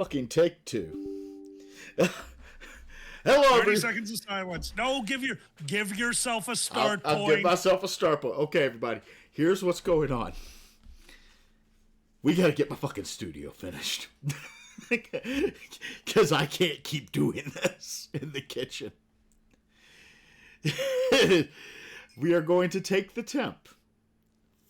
Fucking take two. Hello, 30 seconds of silence. No, give yourself a start I'll point. give myself a start point. Okay, everybody. Here's what's going on. We gotta get my fucking studio finished. Because I can't keep doing this in the kitchen. We are going to take the temp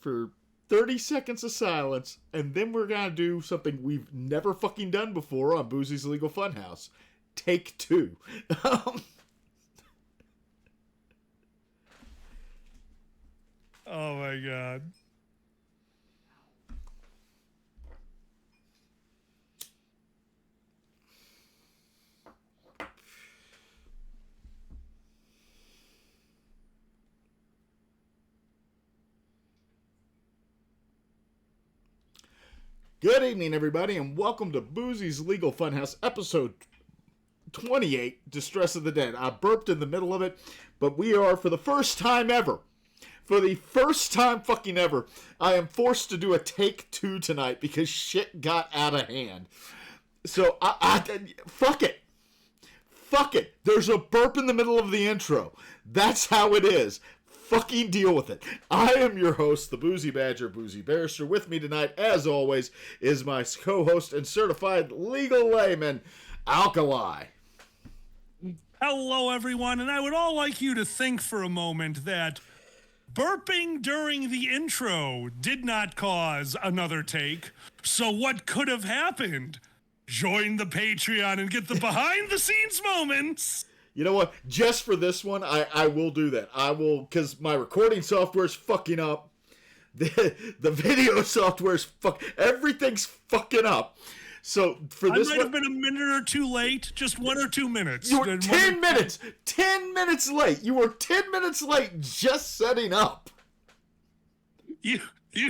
for 30 seconds of silence, and then we're going to do something we've never fucking done before on Boozy's Legal Funhouse. Take two. Oh my god. Good evening, everybody, and welcome to Boozy's Legal Funhouse, episode 28, Distress of the Dead. I burped in the middle of it, but we are, for the first time ever, I am forced to do a take two tonight because shit got out of hand. So, fuck it. Fuck it. There's a burp in the middle of the intro. That's how it is. Fucking deal with it. I am your host, the Boozy Badger, Boozy Barrister. With me tonight, as always, is my co-host and certified legal layman, Alkali. Hello, everyone, and I would all like you to think for a moment that burping during the intro did not cause another take. So what could have happened? Join the Patreon and get the behind-the-scenes moments. You know what? Just for this one, I will do that. I will, because my recording software's fucking up. The video software's everything's fucking up. So for this I might have been a minute or two late, just 1 or 2 minutes. You were 10 minutes! 10 minutes late! You were 10 minutes late just setting up. You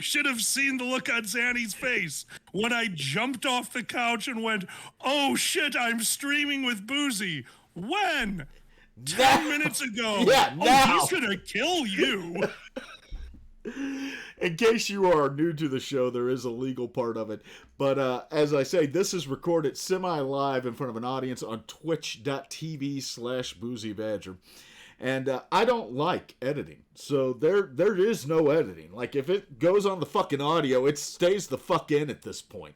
should have seen the look on Zanny's face when I jumped off the couch and went, oh shit, I'm streaming with Boozy. When? 10 minutes ago. Yeah, now. Oh, he's gonna kill you. In case you are new to the show, there is a legal part of it. But as I say, this is recorded semi-live in front of an audience on twitch.tv/BoozyBadger. And I don't like editing. So there is no editing. Like, if it goes on the fucking audio, it stays the fuck in at this point.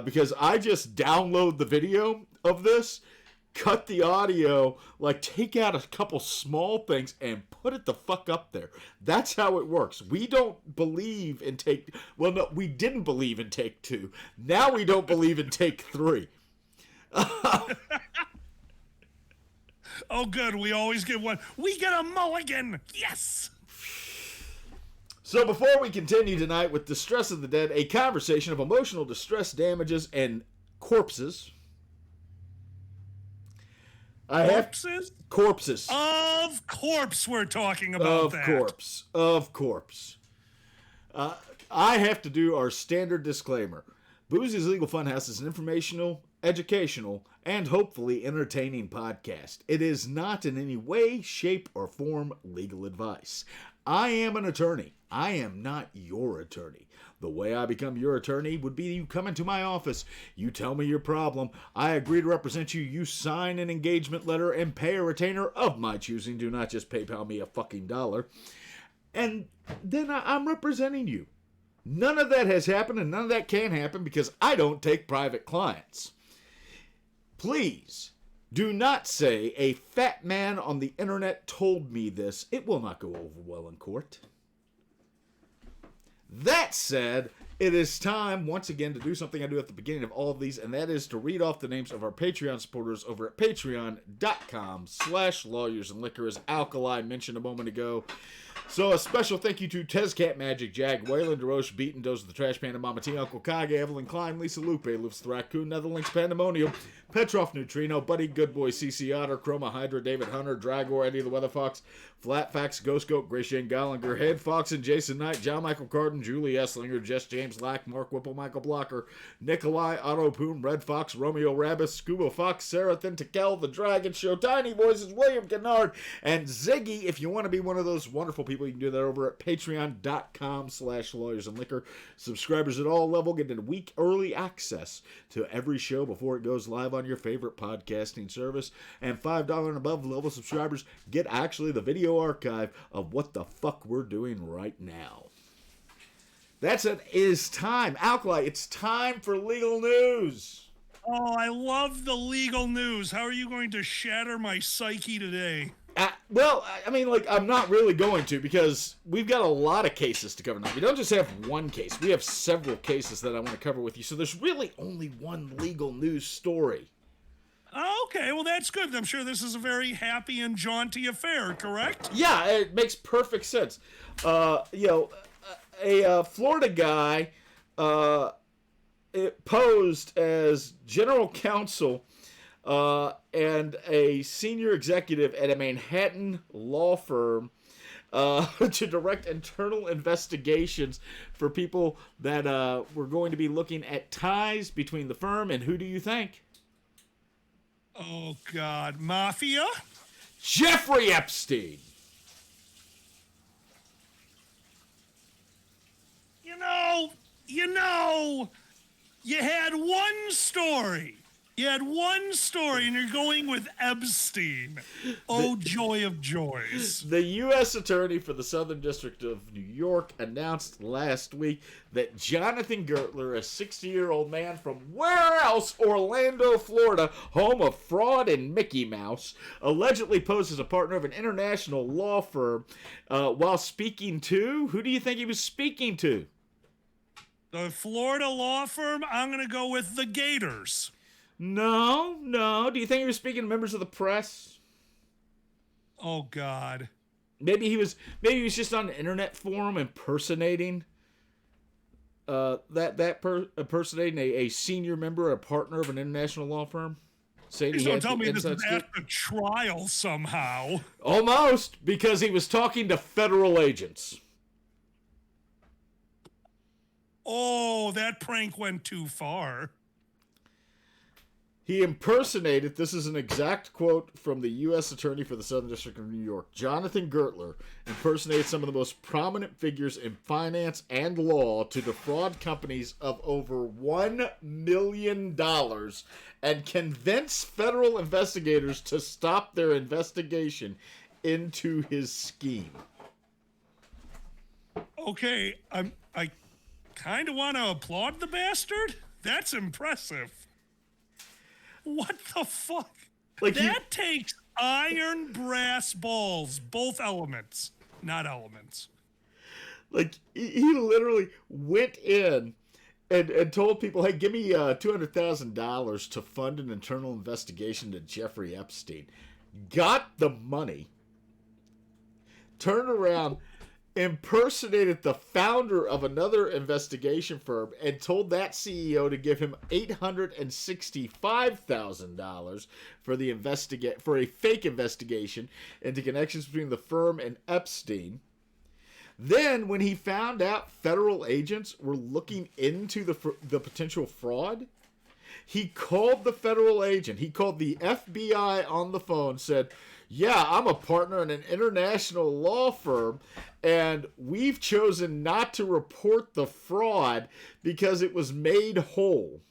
Because I just download the video of this, cut the audio, like take out a couple small things and put it the fuck up there. That's how it works. We don't believe in we didn't believe in take two. Now we don't believe in take three. Oh good, we always get one. We get a mulligan! Yes! So before we continue tonight with Distress of the Dead, a conversation of emotional distress, damages, and corpses. Corpses. Of corpse we're talking about that. Of corpse. I have to do our standard disclaimer. Boozy's Legal Funhouse is an informational, educational, and hopefully entertaining podcast. It is not in any way, shape, or form legal advice. I am an attorney. I am not your attorney. The way I become your attorney would be you come into my office, you tell me your problem, I agree to represent you, you sign an engagement letter and pay a retainer of my choosing. Do not just PayPal me a fucking dollar. And then I'm representing you. None of that has happened and none of that can happen because I don't take private clients. Please do not say a fat man on the internet told me this. It will not go over well in court. That said, it is time once again to do something I do at the beginning of all of these, and that is to read off the names of our Patreon supporters over at patreon.com/lawyersandliquor, as Alkali mentioned a moment ago. So a special thank you to Tezcat Magic, Jag, Waylon, DeRoche, Beaton, Doze of the Trash Panda, Mama T, Uncle Kage, Evelyn Klein, Lisa Lupe, Lufs the Raccoon, Netherlinks Pandemonium, Petrov Neutrino, Buddy Goodboy, CC Otter, Chroma Hydra, David Hunter, Dragor, Eddie the Weather Fox, Flat Fax, Ghost Goat, Grace Jane Gollinger, Head Fox and Jason Knight, John Michael Carden, Julie Esslinger, Jess James, James Lack, Mark Whipple, Michael Blocker, Nikolai, Otto Poon, Red Fox, Romeo Rabbit, Scuba Fox, Sarathan, Tekel, The Dragon Show, Tiny Voices, William Kennard, and Ziggy. If you want to be one of those wonderful people, you can do that over at patreon.com/lawyersandliquor. Subscribers at all level get a week early access to every show before it goes live on your favorite podcasting service. And $5 and above level subscribers get actually the video archive of what the fuck we're doing right now. That's it. Is time. Alkali, it's time for legal news. Oh, I love the legal news. How are you going to shatter my psyche today? Well, I mean, like, I'm not really going to, because we've got a lot of cases to cover now. We don't just have one case. We have several cases that I want to cover with you. So there's really only one legal news story. Okay, well, that's good. I'm sure this is a very happy and jaunty affair, correct? Yeah, it makes perfect sense. A Florida guy posed as general counsel and a senior executive at a Manhattan law firm to direct internal investigations for people that were going to be looking at ties between the firm and who do you think? Oh, God. Mafia? Jeffrey Epstein. You had one story. And you're going with Epstein. Oh, joy of joys. The U.S. Attorney for the Southern District of New York announced last week that Jonathan Gertler, a 60-year-old man from where else? Orlando, Florida, home of fraud and Mickey Mouse, allegedly posed as a partner of an international law firm while speaking to... Who do you think he was speaking to? The Florida law firm? I'm going to go with the Gators. No. Do you think he was speaking to members of the press? Oh, God. Maybe he was just on an internet forum impersonating impersonating a senior member, a partner of an international law firm. Please don't tell me this is at the trial somehow. Almost, because he was talking to federal agents. Oh, that prank went too far. He impersonated, this is an exact quote from the U.S. Attorney for the Southern District of New York, Jonathan Gertler impersonated some of the most prominent figures in finance and law to defraud companies of over $1 million and convince federal investigators to stop their investigation into his scheme. Okay, I kind of want to applaud the bastard. That's impressive. What the fuck? Like that takes iron brass balls, both elements, not elements. Like, he literally went in and told people, hey, give me $200,000 to fund an internal investigation to Jeffrey Epstein. Got the money, turned around, impersonated the founder of another investigation firm and told that CEO to give him $865,000 for a fake investigation into connections between the firm and Epstein. Then, when he found out federal agents were looking into the potential fraud, he called the federal agent. He called the FBI on the phone, said, yeah, I'm a partner in an international law firm, and we've chosen not to report the fraud because it was made whole.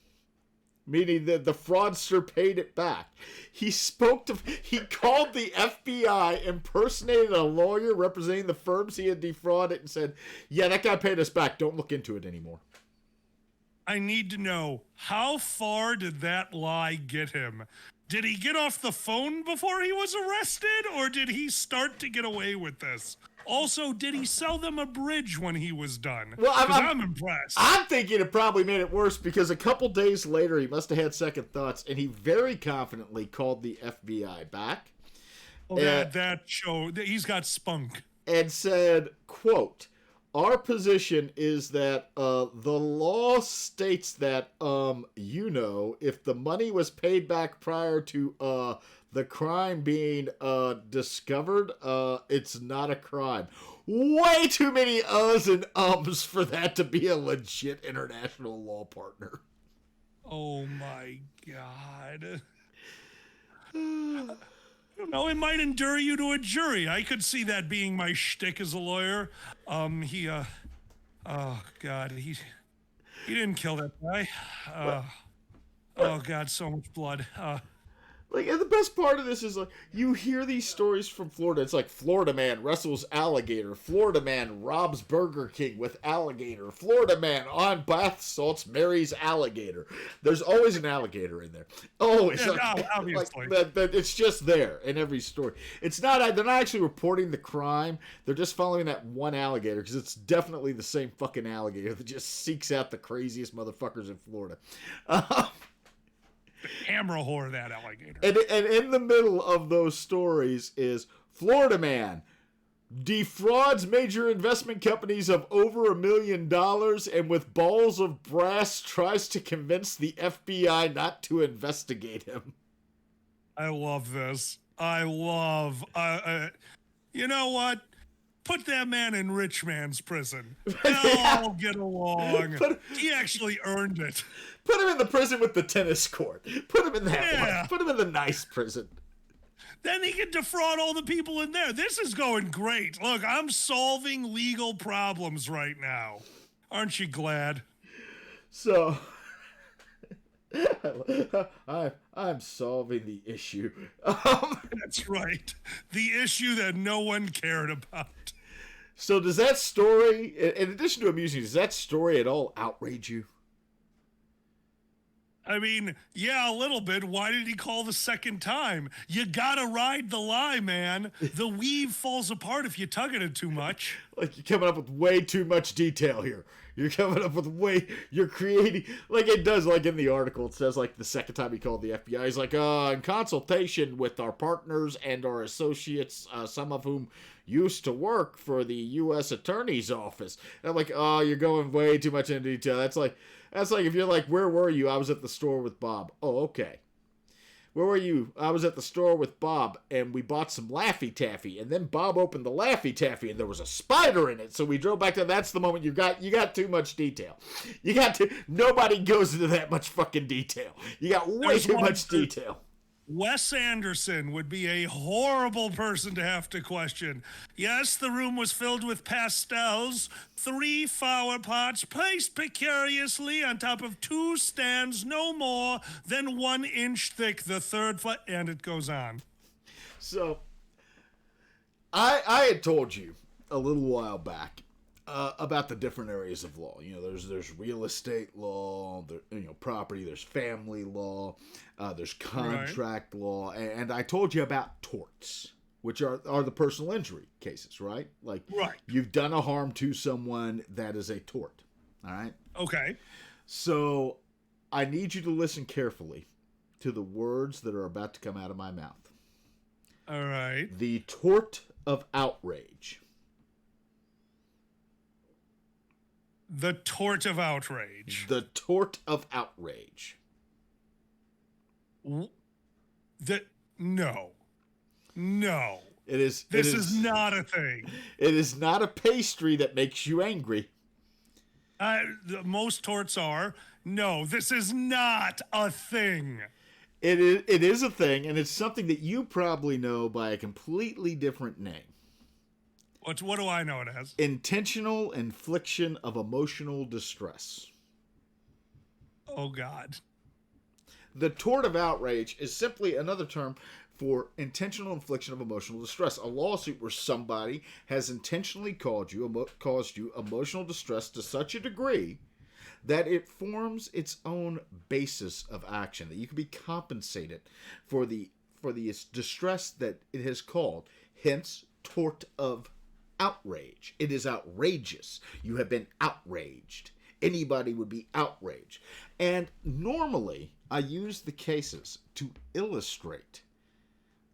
Meaning that the fraudster paid it back. He called the FBI, impersonated a lawyer representing the firms he had defrauded, and said, yeah, that guy paid us back. Don't look into it anymore. I need to know, how far did that lie get him? Did he get off the phone before he was arrested, or did he start to get away with this? Also, did he sell them a bridge when he was done? Well, I'm impressed. I'm thinking it probably made it worse because a couple days later he must have had second thoughts, and he very confidently called the FBI back. Oh, that show, he's got spunk. And said, quote, our position is that the law states that, if the money was paid back prior to the crime being discovered, it's not a crime. way too many uhs and ums for that to be a legit international law partner. Oh my God. I don't know, it might endure you to a jury. I could see that being my shtick as a lawyer. Oh God, he didn't kill that guy. Oh God, so much blood. Like, and the best part of this is, like, you hear these stories from Florida. It's like, Florida man wrestles alligator. Florida man robs Burger King with alligator. Florida man on bath salts marries alligator. There's always an alligator in there. Always. Yeah, obviously. That it's just there in every story. It's not, they're not actually reporting the crime. They're just following that one alligator, because it's definitely the same fucking alligator that just seeks out the craziest motherfuckers in Florida. Camera whore, that alligator. And in the middle of those stories is Florida man defrauds major investment companies of over $1 million and with balls of brass tries to convince the FBI not to investigate him. I love this. I love. You know what? Put that man in rich man's prison. They'll all get along. He actually earned it. Put him in the prison with the tennis court. Put him in that Yeah. one. Put him in the nice prison. Then he can defraud all the people in there. This is going great. Look, I'm solving legal problems right now. Aren't you glad? So, I'm solving the issue. That's right. The issue that no one cared about. So does that story, in addition to amusing, does that story at all outrage you? I mean, yeah, a little bit. Why did he call the second time? You gotta ride the lie, man. The weave falls apart if you tug at it too much. Like, you're coming up with way too much detail here. You're coming up with you're creating, like it does, like in the article, it says, like, the second time he called the FBI, he's like, in consultation with our partners and our associates, some of whom used to work for the U.S. Attorney's Office. And I'm like, you're going way too much into detail. That's like if you're like, where were you? I was at the store with Bob. Oh, okay. Where were you? I was at the store with Bob, and we bought some Laffy Taffy, and then Bob opened the Laffy Taffy, and there was a spider in it. So we drove back to. That's the moment you got too much detail. Nobody goes into that much fucking detail. You got way too much detail. Wes Anderson would be a horrible person to have to question. Yes, the room was filled with pastels, 3 flower pots placed precariously on top of 2 stands no more than 1 inch thick, the third and it goes on. So, I had told you a little while back about the different areas of law. You know, there's real estate law, property, there's family law, there's contract law, and I told you about torts, which are the personal injury cases, right? Like, you've done a harm to someone, that is a tort, all right? Okay. So, I need you to listen carefully to the words that are about to come out of my mouth. All right. The tort of outrage. The tort of outrage. The tort of outrage. No. It is. This is not a thing. It is not a pastry that makes you angry. Most torts are. No, this is not a thing. It is a thing, and it's something that you probably know by a completely different name. What do I know it as? Intentional infliction of emotional distress. Oh, God. The tort of outrage is simply another term for intentional infliction of emotional distress. A lawsuit where somebody has intentionally caused you emotional distress to such a degree that it forms its own basis of action, that you can be compensated for the distress that it has caused. Hence, tort of outrage. It is outrageous. You have been outraged. Anybody would be outraged. And normally, I use the cases to illustrate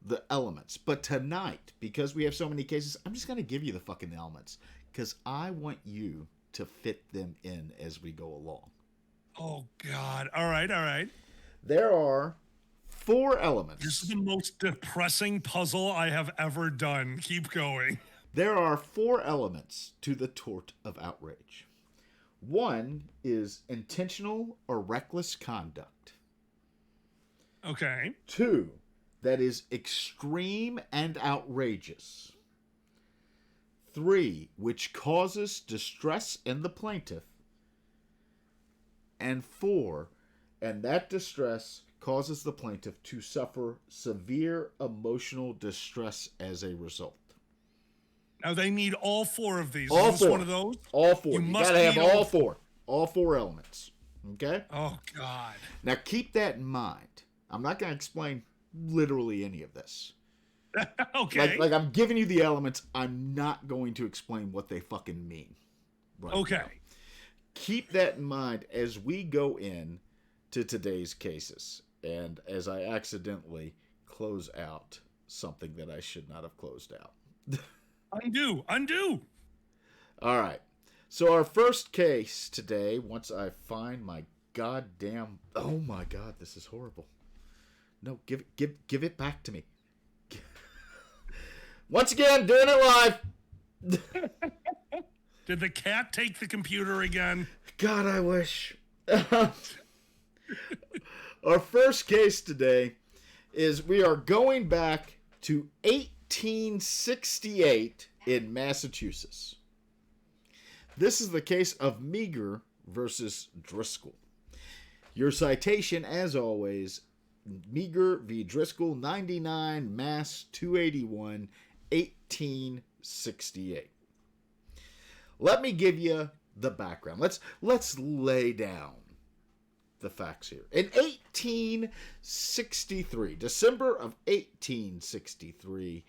the elements. But tonight, because we have so many cases, I'm just going to give you the fucking elements. Because I want you to fit them in as we go along. Oh, God. All right. There are 4 elements. This is the most depressing puzzle I have ever done. Keep going. There are 4 elements to the tort of outrage. 1 is intentional or reckless conduct. Okay. 2, that is extreme and outrageous. 3, which causes distress in the plaintiff. And 4, and that distress causes the plaintiff to suffer severe emotional distress as a result. Now they need all 4 of these. All Is this 4. one of those? All 4. You gotta have all 4. All 4 elements. Okay? Oh, God. Now keep that in mind. I'm not going to explain literally any of this. Okay. Like I'm giving you the elements. I'm not going to explain what they fucking mean. Right okay. now. Keep that in mind as we go in to today's cases. And as I accidentally close out something that I should not have closed out. Undo. All right. So our first case today, once I find my goddamn... Oh my God, this is horrible. No, give it back to me. Once again, doing it live. Did the cat take the computer again? God, I wish. Our first case today is we are going back to 1868 in Massachusetts. This is the case of Meager versus Driscoll. Your citation, as always, Meager v. Driscoll, 99 Mass 281, 1868. Let me give you the background. Let's lay down the facts here. In 1863, December of 1863,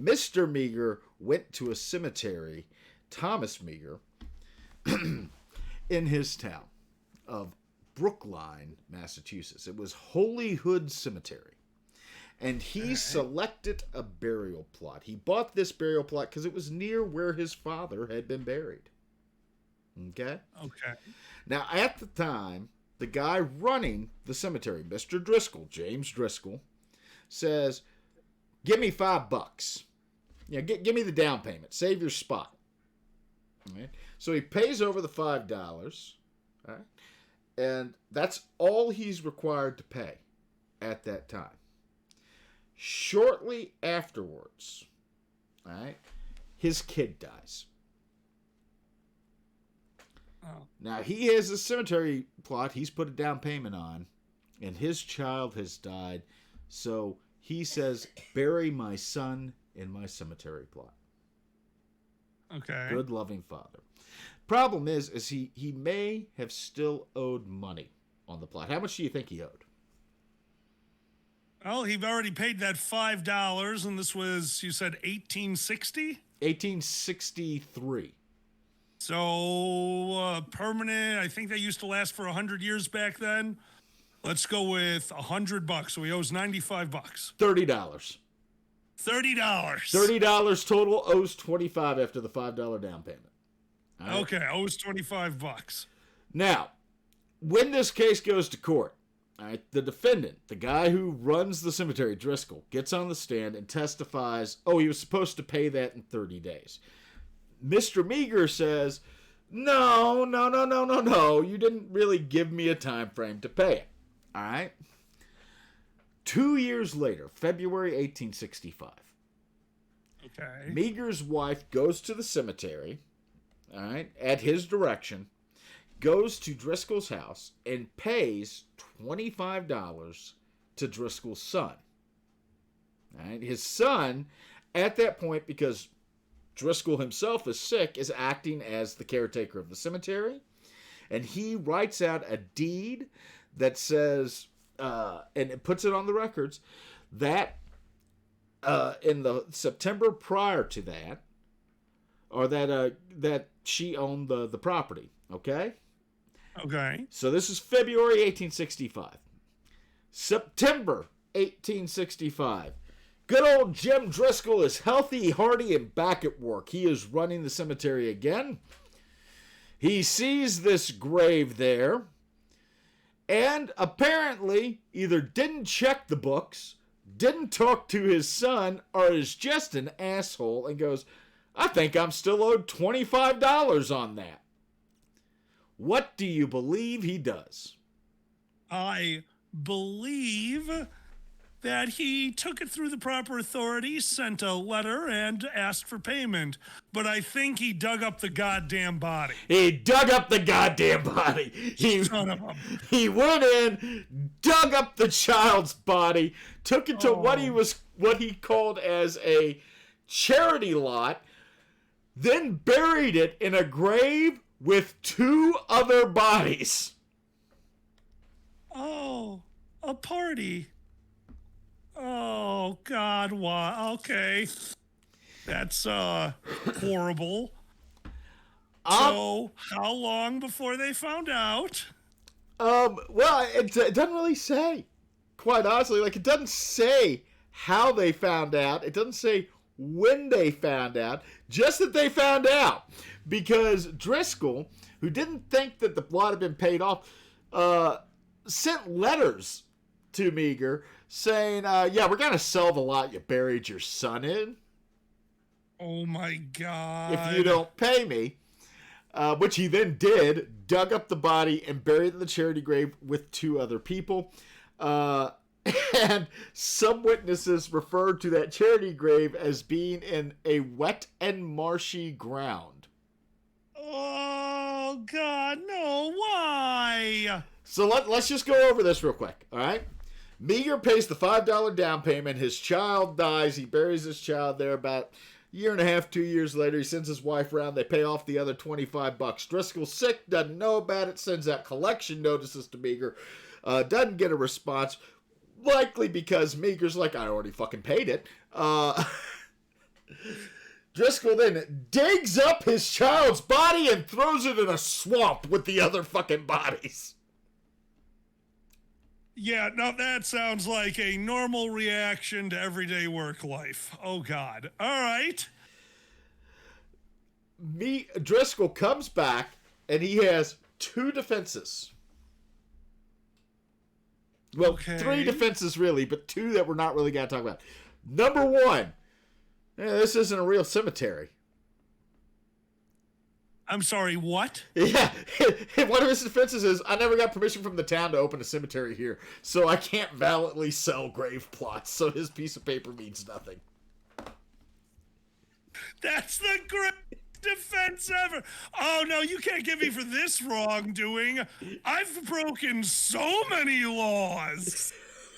Mr. Meager went to a cemetery, Thomas Meager, in his town of Brookline, Massachusetts. It was Holyhood Cemetery. And he selected a burial plot. He bought this burial plot because it was near where his father had been buried. Okay? Okay. Now, at the time, the guy running the cemetery, Mr. Driscoll, James Driscoll, says, give me $5. Give me the down payment. Save your spot. All right? So he pays over the $5. All right? And that's all he's required to pay at that time. Shortly afterwards, all right, his kid dies. Oh. Now, he has a cemetery plot he's put a down payment on, and his child has died. So he says, bury my son in my cemetery plot. Okay. Good, loving father. Problem is he may have still owed money on the plot. How much do you think he owed? Well, he already paid that $5, and this was, you said, 1860? 1863. So, permanent, I think they used to last for 100 years back then. Let's go with $100. So he owes $95. $30. $30. $30 total, owes $25 after the $5 down payment. All right? Okay, owes $25. Now, when this case goes to court, all right, the defendant, the guy who runs the cemetery, Driscoll, gets on the stand and testifies, oh, he was supposed to pay that in 30 days. Mr. Meager says, no, you didn't really give me a time frame to pay it. All right? 2 years later, February 1865, Okay. Meager's wife goes to the cemetery, all right, at his direction, goes to Driscoll's house and pays $25 to Driscoll's son. All right? His son, at that point, because Driscoll himself is sick, is acting as the caretaker of the cemetery. And he writes out a deed that says, and it puts it on the records, that in the September prior to that, or that she owned the property. Okay? Okay. So this is February 1865. September 1865. Good old Jim Driscoll is healthy, hearty, and back at work. He is running the cemetery again. He sees this grave there, and apparently either didn't check the books, didn't talk to his son, or is just an asshole and goes, I think I'm still owed $25 on that. What do you believe he does? I believe that he took it through the proper authorities, sent a letter, and asked for payment. But I think he dug up the goddamn body. He dug up the goddamn body. Son of a... He went in, dug up the child's body, took it to what he called as a charity lot, then buried it in a grave with 2 other bodies. Oh, a party. Oh, God, why? Okay. That's, horrible. So, how long before they found out? Well, it doesn't really say. Quite honestly, like, it doesn't say how they found out. It doesn't say when they found out. Just that they found out. Because Driscoll, who didn't think that the plot had been paid off, sent letters to Meager saying, yeah, we're going to sell the lot you buried your son in. Oh, my God. If you don't pay me. Which he then did, dug up the body and buried it in the charity grave with 2 other people. And some witnesses referred to that charity grave as being in a wet and marshy ground. Oh, God, no, why? So let's just go over this real quick, all right? Meager pays the $5 down payment. His child dies. He buries his child there about a year and a half, 2 years later. He sends his wife around. They pay off the other $25. Driscoll's sick, doesn't know about it, sends out collection notices to Meager. Doesn't get a response, likely because Meager's like, I already fucking paid it. Driscoll then digs up his child's body and throws it in a swamp with the other fucking bodies. Yeah, no, that sounds like a normal reaction to everyday work life. Oh, God. All right. Driscoll comes back, and he has 2 defenses. Well, Okay. 3 defenses, really, but 2 that we're not really going to talk about. Number 1, this isn't a real cemetery. I'm sorry, what? Yeah, one of his defenses is, I never got permission from the town to open a cemetery here, so I can't validly sell grave plots, so his piece of paper means nothing. That's the greatest defense ever. Oh, no, you can't get me for this wrongdoing. I've broken so many laws.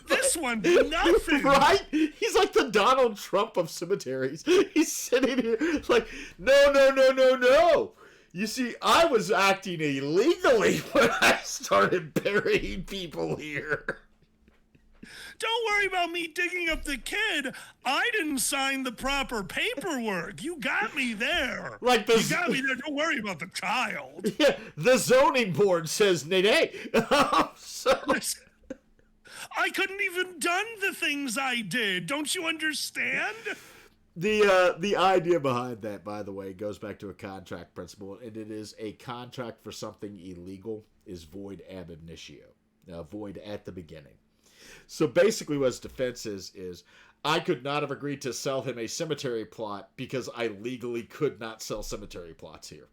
This one, nothing. Right? He's like the Donald Trump of cemeteries. He's sitting here like, no. You see, I was acting illegally when I started burying people here. Don't worry about me digging up the kid. I didn't sign the proper paperwork. You got me there. You got me there. Don't worry about the child. Yeah, the zoning board says nay. So... I couldn't even done the things I did. Don't you understand? The idea behind that, by the way, goes back to a contract principle, and it is a contract for something illegal is void ab initio. Now, void at the beginning. So basically what his defense is I could not have agreed to sell him a cemetery plot because I legally could not sell cemetery plots here.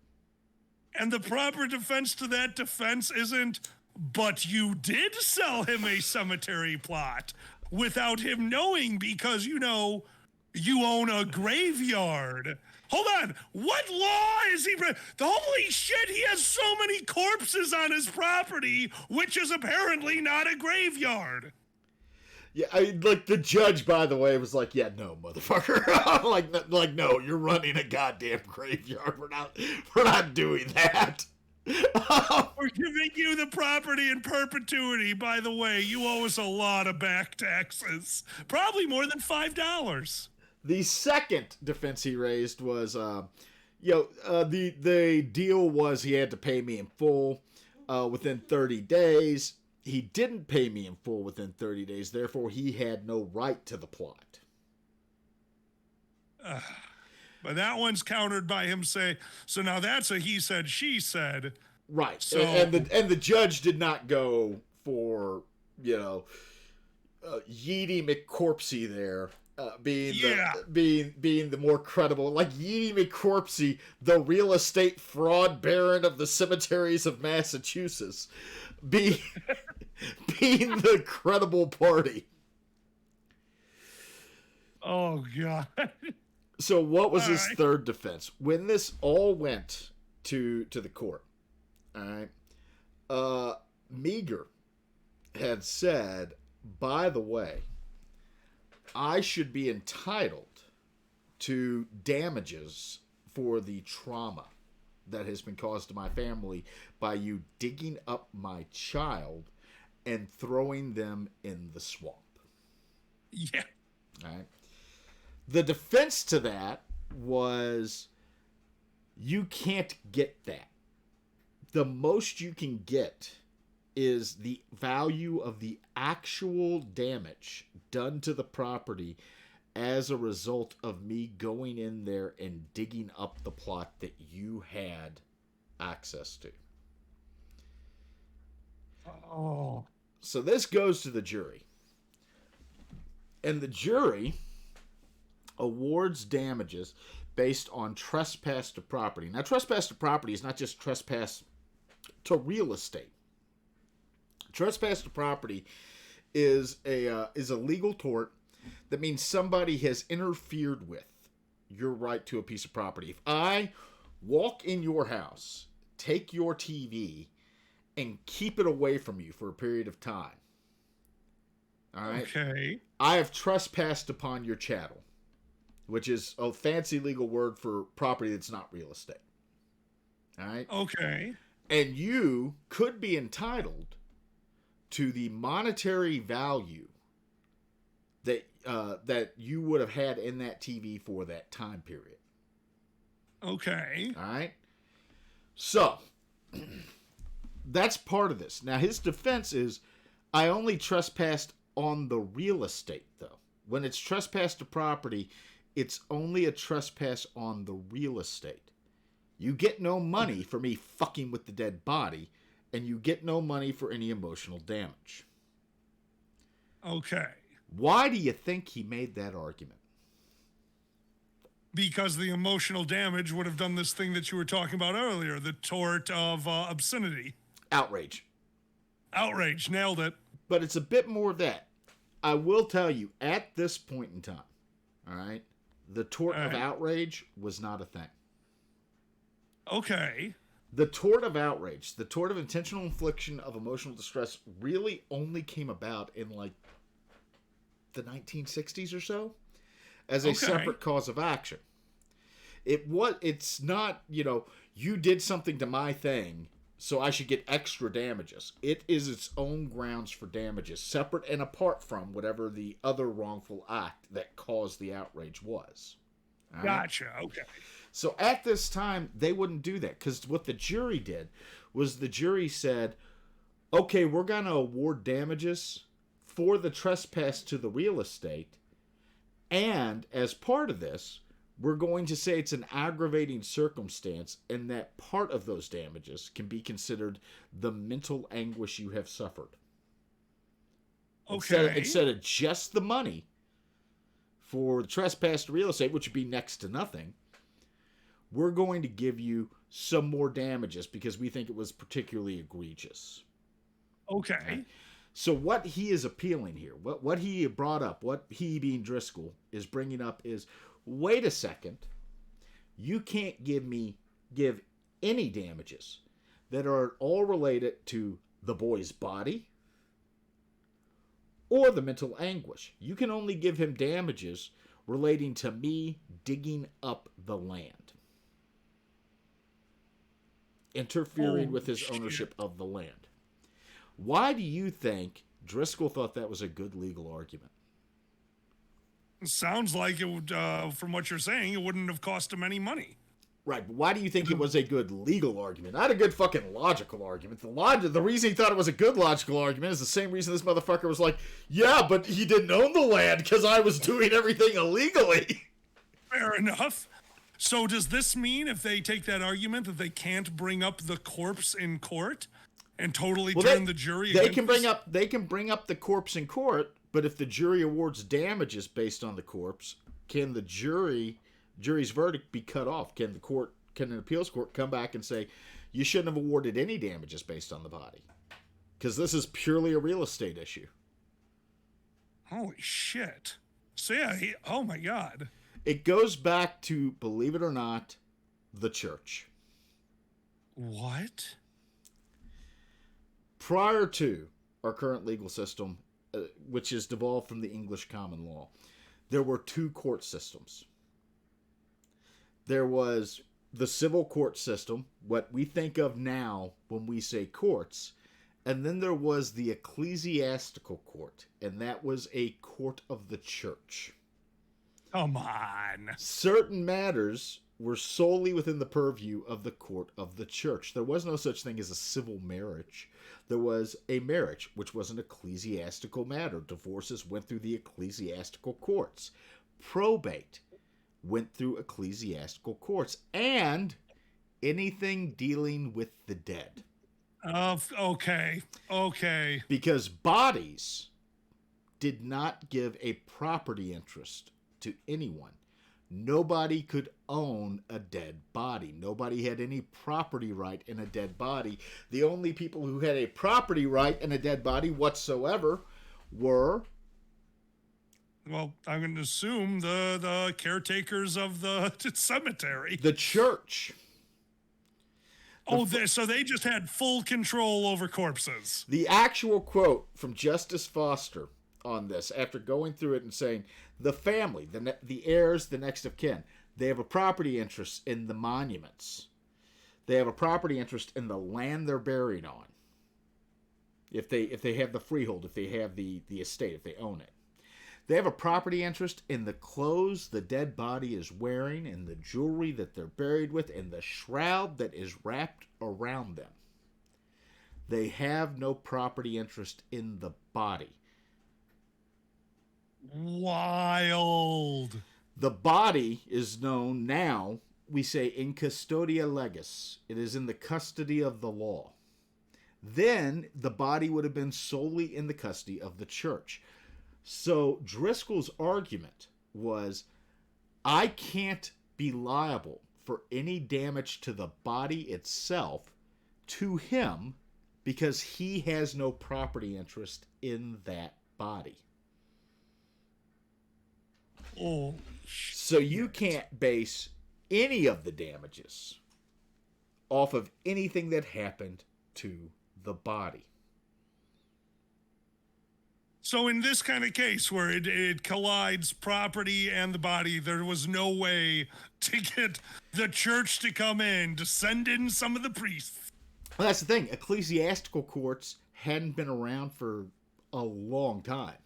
And the proper defense to that defense isn't, but you did sell him a cemetery plot without him knowing because, you know, you own a graveyard. Hold on. What law is he? Holy shit, he has so many corpses on his property, which is apparently not a graveyard. Yeah, like the judge, by the way, was like, "Yeah, no, motherfucker." like, no, you're running a goddamn graveyard. We're not doing that. We're giving you the property in perpetuity. By the way, you owe us a lot of back taxes, probably more than $5. The second defense he raised was, the deal was he had to pay me in full within 30 days. He didn't pay me in full within 30 days. Therefore, he had no right to the plot. But that one's countered by him saying, so now that's a he said, she said. Right. So, and the judge did not go for, Yeety McCorpsey there being the more credible, like Yeenie McCorpsey, the real estate fraud baron of the cemeteries of Massachusetts, being the credible party. Oh God. So what was his third defense when this all went to the court? All right, Meager had said, by the way, I should be entitled to damages for the trauma that has been caused to my family by you digging up my child and throwing them in the swamp. Yeah. All right. The defense to that was, you can't get that. The most you can get is the value of the actual damage done to the property as a result of me going in there and digging up the plot that you had access to. Oh. So this goes to the jury. And the jury awards damages based on trespass to property. Now, trespass to property is not just trespass to real estate. Trespass to property is a legal tort that means somebody has interfered with your right to a piece of property. If I walk in your house, take your TV, and keep it away from you for a period of time, all right? Okay. I have trespassed upon your chattel, which is a fancy legal word for property that's not real estate. All right? Okay. And you could be entitled to the monetary value that you would have had in that TV for that time period. Okay. All right? So, that's part of this. Now, his defense is, I only trespassed on the real estate, though. When it's trespass to property, it's only a trespass on the real estate. You get no money for me fucking with the dead body, and you get no money for any emotional damage. Okay. Why do you think he made that argument? Because the emotional damage would have done this thing that you were talking about earlier, the tort of obscenity. Outrage. Outrage. Nailed it. But it's a bit more of that. I will tell you, at this point in time, all right, the tort of outrage was not a thing. Okay. The tort of outrage, the tort of intentional infliction of emotional distress, really only came about in like the 1960s or so as a separate cause of action. It's not, you did something to my thing, so I should get extra damages. It is its own grounds for damages, separate and apart from whatever the other wrongful act that caused the outrage was. All right? Gotcha. Okay. So at this time, they wouldn't do that, because what the jury did was the jury said, okay, we're going to award damages for the trespass to the real estate, and as part of this, we're going to say it's an aggravating circumstance, and that part of those damages can be considered the mental anguish you have suffered. Okay. Instead of just the money for the trespass to real estate, which would be next to nothing, we're going to give you some more damages because we think it was particularly egregious. Okay. Right? So what he is appealing here, what he brought up, what he being Driscoll is bringing up is, wait a second, you can't give any damages that are all related to the boy's body or the mental anguish. You can only give him damages relating to me digging up the land, interfering with his ownership of the land. Why do you think Driscoll thought that was a good legal argument? Sounds like it would, from what you're saying, it wouldn't have cost him any money. Right, but why do you think it was a good legal argument? Not a good fucking logical argument. The reason he thought it was a good logical argument is the same reason this motherfucker was like, yeah, but he didn't own the land because I was doing everything illegally. Fair enough. So does this mean, if they take that argument, that they can't bring up the corpse in court and totally turn the jury against They can bring up the corpse in court, But if the jury awards damages based on the corpse, can the jury's verdict be cut off? Can an appeals court come back and say, you shouldn't have awarded any damages based on the body? Because this is purely a real estate issue. Holy shit. So yeah, oh my God. It goes back to, believe it or not, the church. What? Prior to our current legal system, which is devolved from the English common law, there were two court systems. There was the civil court system, what we think of now when we say courts, and then there was the ecclesiastical court, and that was a court of the church. Come on. Certain matters were solely within the purview of the court of the church. There was no such thing as a civil marriage. There was a marriage, which was an ecclesiastical matter. Divorces went through the ecclesiastical courts. Probate went through ecclesiastical courts. And anything dealing with the dead. Okay. Because bodies did not give a property interest to anyone. Nobody could own a dead body. Nobody had any property right in a dead body. The only people who had a property right in a dead body whatsoever were... Well, I'm going to assume the caretakers of the cemetery. The church. So they just had full control over corpses. The actual quote from Justice Foster on this, after going through it and saying, the family, the heirs, the next of kin, they have a property interest in the monuments. They have a property interest in the land they're buried on. If they have the freehold, if they have the estate, if they own it. They have a property interest in the clothes the dead body is wearing, in the jewelry that they're buried with, and the shroud that is wrapped around them. They have no property interest in the body. Wild. The body is known now, we say, in custodia legis. It is in the custody of the law. Then the body would have been solely in the custody of the church. So Driscoll's argument was, I can't be liable for any damage to the body itself to him because he has no property interest in that body. Oh, so you can't base any of the damages off of anything that happened to the body. So in this kind of case where it collides property and the body, there was no way to get the church to come in, to send in some of the priests. Well, that's the thing. Ecclesiastical courts hadn't been around for a long time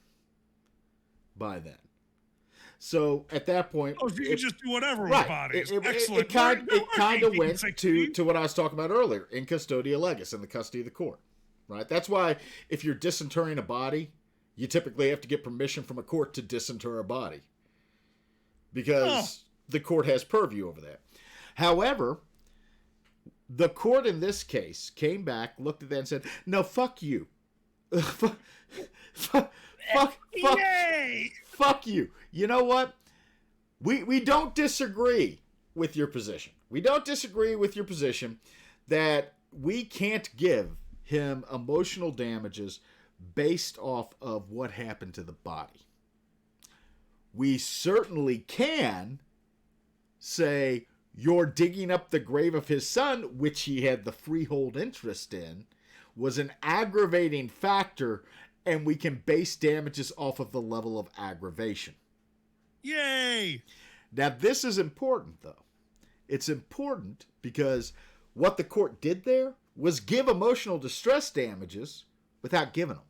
by then. So at that point... Oh, so you could just do whatever with right, bodies. Excellent. It kind of went to what I was talking about earlier, in custodia legis, in the custody of the court. Right? That's why if you're disinterring a body, you typically have to get permission from a court to disinter a body. Because the court has purview over that. However, the court in this case came back, looked at that and said, no, fuck you. fuck you. You know what? We don't disagree with your position. We don't disagree with your position that we can't give him emotional damages based off of what happened to the body. We certainly can say you're digging up the grave of his son, which he had the freehold interest in, was an aggravating factor, and we can base damages off of the level of aggravation. Yay! Now, this is important, though. It's important because what the court did there was give emotional distress damages without giving them.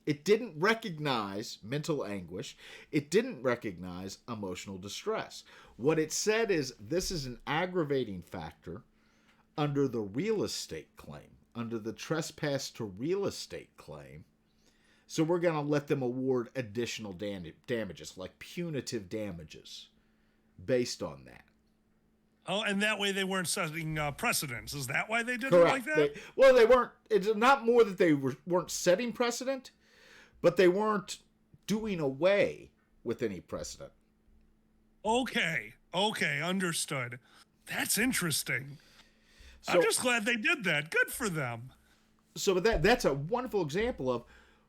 It didn't recognize mental anguish. It didn't recognize emotional distress. What it said is this is an aggravating factor under the real estate claim, under the trespass to real estate claim. So we're going to let them award additional damages, like punitive damages, based on that. Oh, and that way they weren't setting precedents. Is that why they did Correct. it like that? They weren't. It's not more that they weren't setting precedent, but they weren't doing away with any precedent. Okay, understood. That's interesting. So, I'm just glad they did that. Good for them. So that's a wonderful example of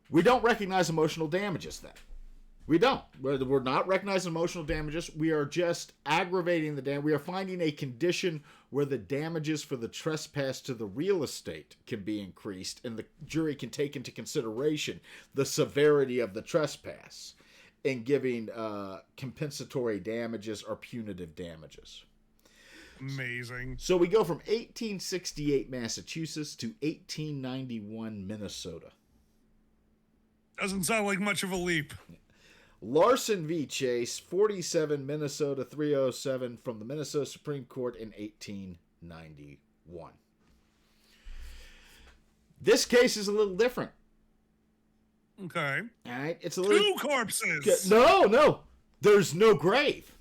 we don't recognize emotional damages then. We don't. We're not recognizing emotional damages. We are just aggravating the damage. We are finding a condition where the damages for the trespass to the real estate can be increased, and the jury can take into consideration the severity of the trespass in giving compensatory damages or punitive damages. Amazing. So we go from 1868 Massachusetts to 1891 Minnesota. Doesn't sound like much of a leap. Larson v. Chase, 47 Minnesota 307 from the Minnesota Supreme Court in 1891. This case is a little different. Okay. All right, it's a Two little corpses. No. There's no grave.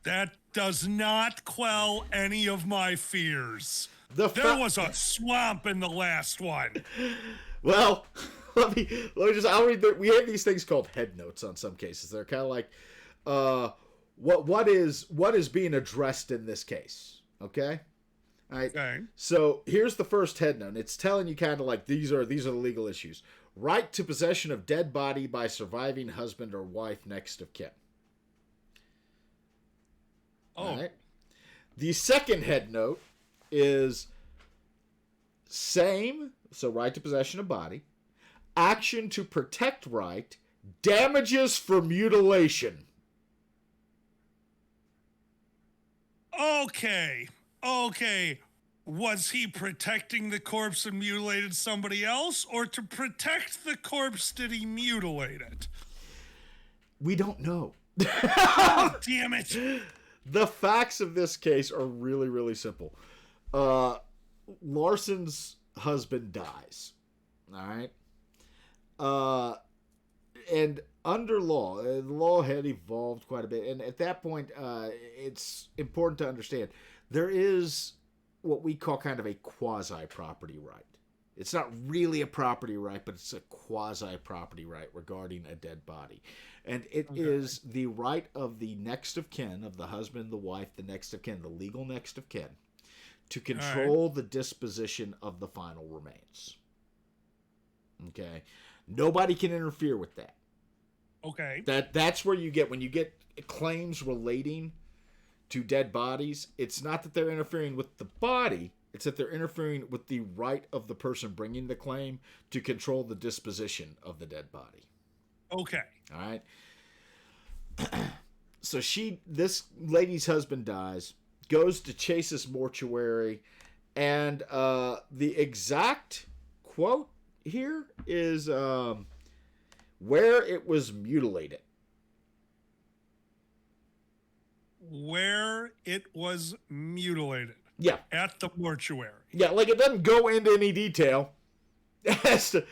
That does not quell any of my fears. There was a swamp in the last one. Well, let me just. I'll read. We have these things called head notes on some cases. They're kind of like, what is being addressed in this case? Okay. All right. Okay. So here's the first head note. It's telling you kind of like these are the legal issues. Right to possession of dead body by surviving husband or wife next of kin. Oh. All right. The second head note is same. So right to possession of body. Action to protect right. Damages for mutilation. Okay. Was he protecting the corpse and mutilated somebody else, or to protect the corpse did he mutilate it? We don't know. Oh, damn it. The facts of this case are really, really simple. Larson's husband dies. All right. And under law, the law had evolved quite a bit. And at that point, it's important to understand there is what we call kind of a quasi-property right. It's not really a property right, but it's a quasi-property right regarding a dead body. And it is the right of the next of kin, of the husband, the wife, the next of kin, the legal next of kin, to control the disposition of the final remains. Okay? Nobody can interfere with that. Okay. That's where you get, when you get claims relating to dead bodies, it's not that they're interfering with the body, it's that they're interfering with the right of the person bringing the claim to control the disposition of the dead body. Okay. All right. So this lady's husband dies, goes to Chase's mortuary, and the exact quote here is where it was mutilated. Where it was mutilated. Yeah. At the mortuary. Yeah, like it doesn't go into any detail as to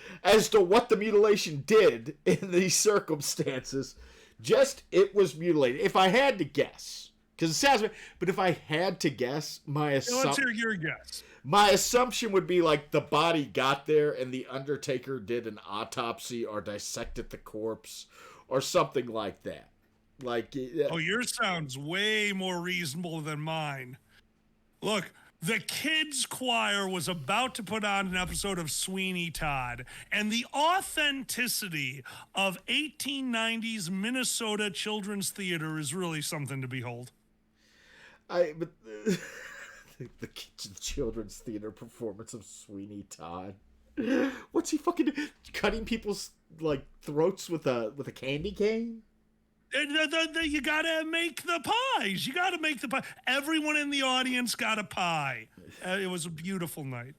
what the mutilation did in these circumstances. Just it was mutilated. If I had to guess, because it sounds, but if I had to guess, Let's hear your guess. My assumption would be like the body got there and the undertaker did an autopsy or dissected the corpse or something like that. Like, yours sounds way more reasonable than mine. Look, the kids' choir was about to put on an episode of Sweeney Todd, and the authenticity of 1890s Minnesota children's theater is really something to behold. But the children's theater performance of Sweeney Todd. What's he fucking do? Cutting people's like throats with a candy cane? You gotta make the pies. You gotta make the pie. Everyone in the audience got a pie. It was a beautiful night.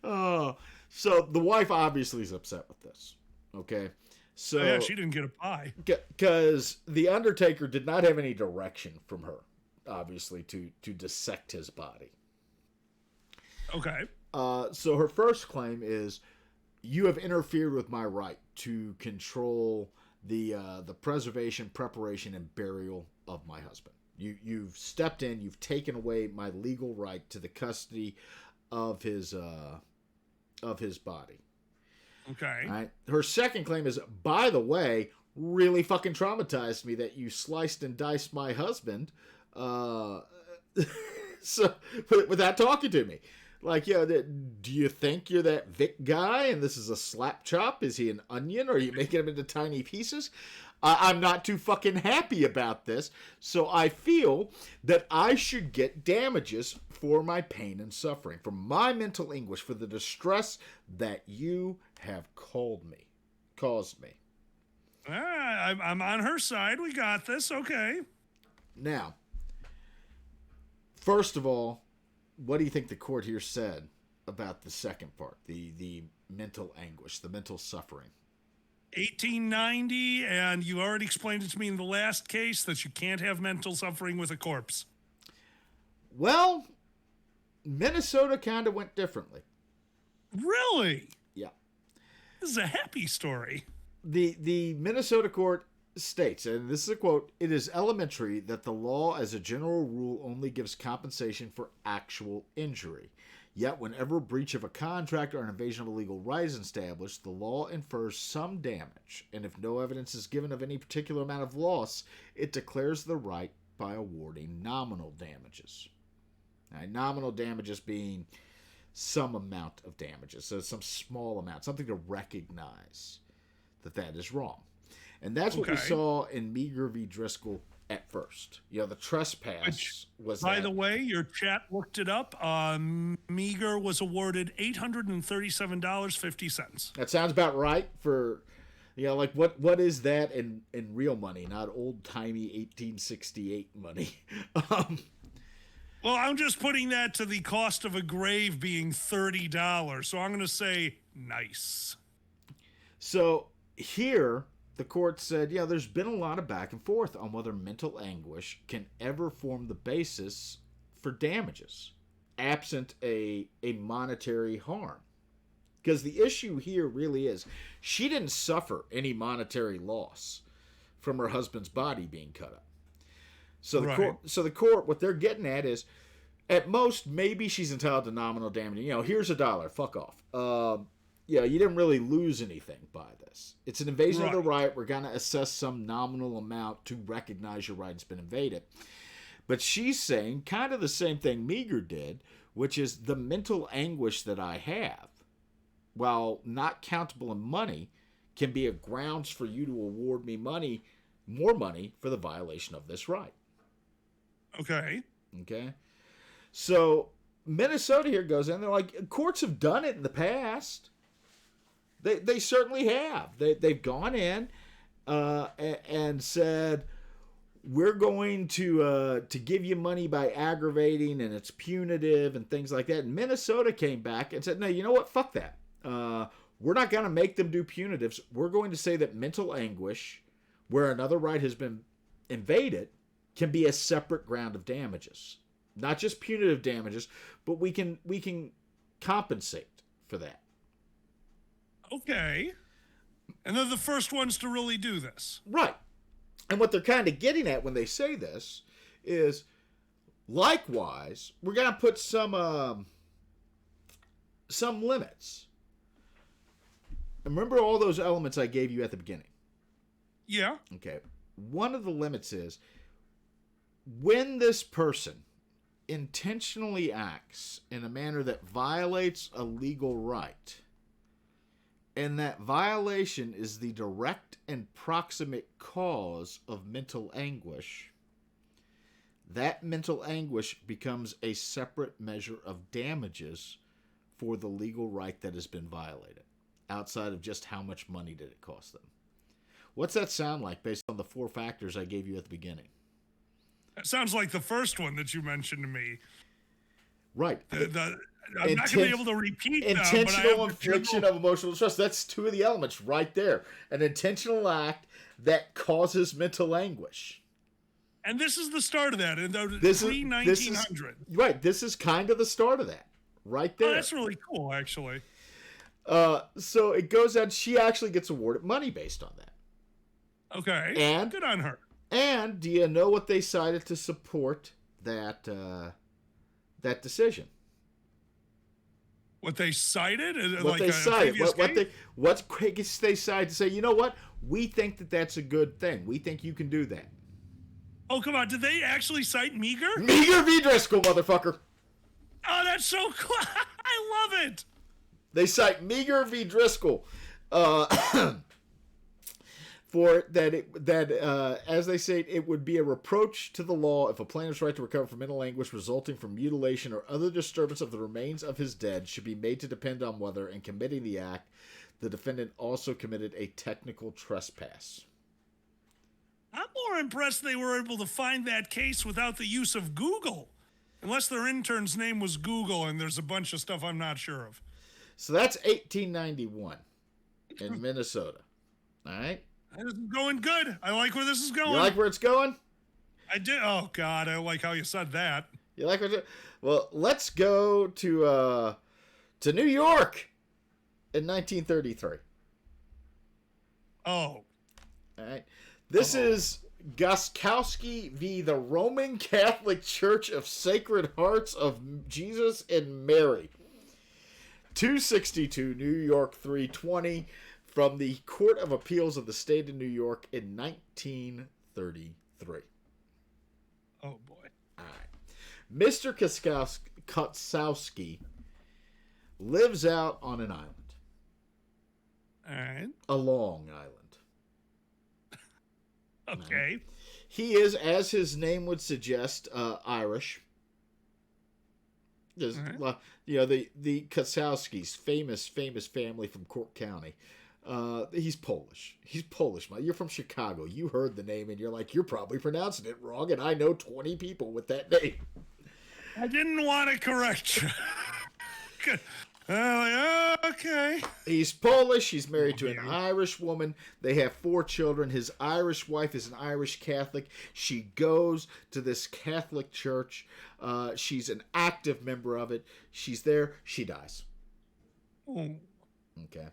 Oh, so the wife obviously is upset with this. Okay, so yeah, she didn't get a pie because the undertaker did not have any direction from her, obviously, to dissect his body. Okay. So her first claim is, you have interfered with my right to control the preservation, preparation, and burial of my husband. You've stepped in. You've taken away my legal right to the custody of his body. Okay. All right. Her second claim is, by the way, really fucking traumatized me that you sliced and diced my husband. So without talking to me. Like, yeah, do you think you're that Vic guy and this is a slap chop? Is he an onion or are you making him into tiny pieces? I'm not too fucking happy about this. So I feel that I should get damages for my pain and suffering, for my mental anguish, for the distress that you have caused me. I'm on her side. We got this. Okay. Now, first of all, what do you think the court here said about the second part, the mental anguish, the mental suffering? 1890, and you already explained it to me in the last case that you can't have mental suffering with a corpse. Well, Minnesota kind of went differently. Really? Yeah. This is a happy story. The Minnesota court states, and this is a quote, "It is elementary that the law as a general rule only gives compensation for actual injury. Yet whenever breach of a contract or an invasion of a legal right is established, the law infers some damage, and if no evidence is given of any particular amount of loss, it declares the right by awarding nominal damages." Now, nominal damages being some amount of damages, so some small amount, something to recognize that is wrong. And that's what we saw in Meager v. Driscoll at first. You know, the trespass was by the way, your chat looked it up. Meager was awarded $837.50. That sounds about right for, you know, like what is that in real money, not old-timey 1868 money. Well, I'm just putting that to the cost of a grave being $30. So I'm going to say nice. So here, the court said, yeah, there's been a lot of back and forth on whether mental anguish can ever form the basis for damages, absent a monetary harm. Because the issue here really is, she didn't suffer any monetary loss from her husband's body being cut up. So the court, what they're getting at is, at most, maybe she's entitled to nominal damage. You know, here's $1, fuck off. Yeah, you didn't really lose anything by this. It's an invasion of the right. We're going to assess some nominal amount to recognize your right's been invaded. But she's saying kind of the same thing Meager did, which is the mental anguish that I have, while not countable in money, can be a grounds for you to award me more money for the violation of this right. Okay. So Minnesota here goes in. They're like, courts have done it in the past. They certainly have. They've gone in and said, we're going to give you money by aggravating, and it's punitive and things like that. And Minnesota came back and said, no, you know what? Fuck that. We're not going to make them do punitives. We're going to say that mental anguish, where another right has been invaded, can be a separate ground of damages. Not just punitive damages, but we can compensate for that. Okay. And they're the first ones to really do this. Right. And what they're kind of getting at when they say this is, likewise, we're going to put some limits. And remember all those elements I gave you at the beginning? Yeah. Okay. One of the limits is, when this person intentionally acts in a manner that violates a legal right, and that violation is the direct and proximate cause of mental anguish, that mental anguish becomes a separate measure of damages for the legal right that has been violated, outside of just how much money did it cost them. What's that sound like based on the 4 factors I gave you at the beginning? It sounds like the first one that you mentioned to me. Right. I'm not going to be able to repeat them. Intentional infliction of emotional distress. That's 2 of the elements right there. An intentional act that causes mental anguish. And this is the start of that. In the pre-1900. Right. This is kind of the start of that. Right there. Oh, that's really cool, actually. So it goes out. She actually gets awarded money based on that. Okay. And good on her. And do you know what they cited to support that decision? What they cited? What Like they a cited, previous case? what case they cited to say, you know what? We think that that's a good thing. We think you can do that. Oh, come on. Did they actually cite Meager? Meager v. Driscoll, motherfucker. Oh, that's so cool. I love it. They cite Meager v. Driscoll for that as they say, it would be a reproach to the law if a plaintiff's right to recover from mental anguish resulting from mutilation or other disturbance of the remains of his dead should be made to depend on whether, in committing the act, the defendant also committed a technical trespass. I'm more impressed they were able to find that case without the use of Google. Unless their intern's name was Google and there's a bunch of stuff I'm not sure of. So that's 1891 in Minnesota. All right? This is going good. I like where this is going. You like where it's going? I do. Oh, God. I like how you said that. You like where it's Well, let's go to New York in 1933. Oh. All right. This is Guskowski v. the Roman Catholic Church of Sacred Hearts of Jesus and Mary. 262 New York 320 from the Court of Appeals of the State of New York in 1933. Oh, boy. All right. Mr. Kutsowski lives out on an island. All right. A long island. Okay. He is, as his name would suggest, Irish. Just, you know, the Kutsowskis, famous family from Cork County. He's Polish. He's Polish. You're from Chicago. You heard the name, and you're like, you're probably pronouncing it wrong, and I know 20 people with that name. I didn't want to correct you. Okay. He's Polish. He's married to an Irish woman. They have 4 children. His Irish wife is an Irish Catholic. She goes to this Catholic church. She's an active member of it. She's there. She dies. Oh. Okay.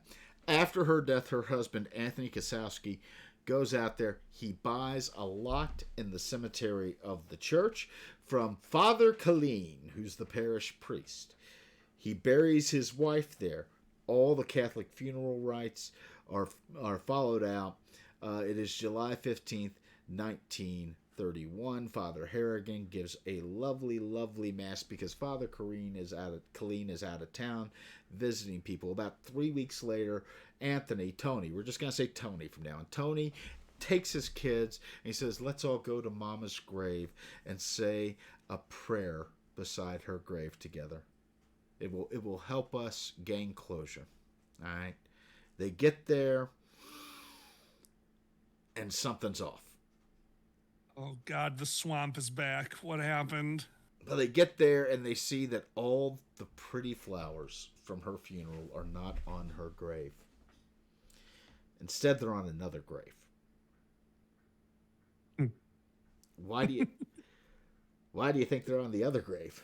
After her death, her husband, Anthony Kasowski, goes out there. He buys a lot in the cemetery of the church from Father Colleen, who's the parish priest. He buries his wife there. All the Catholic funeral rites are followed out. It is July 15th, 1931. Father Harrigan gives a lovely, lovely mass because Father Colleen is out of town visiting people. About 3 weeks later, Tony, we're just going to say Tony from now on. Tony takes his kids and he says, let's all go to Mama's grave and say a prayer beside her grave together. It will help us gain closure. All right? They get there, and something's off. Oh, God, the swamp is back. What happened? But they get there, and they see that all the pretty flowers from her funeral are not on her grave. Instead, they're on another grave. Why do you think they're on the other grave?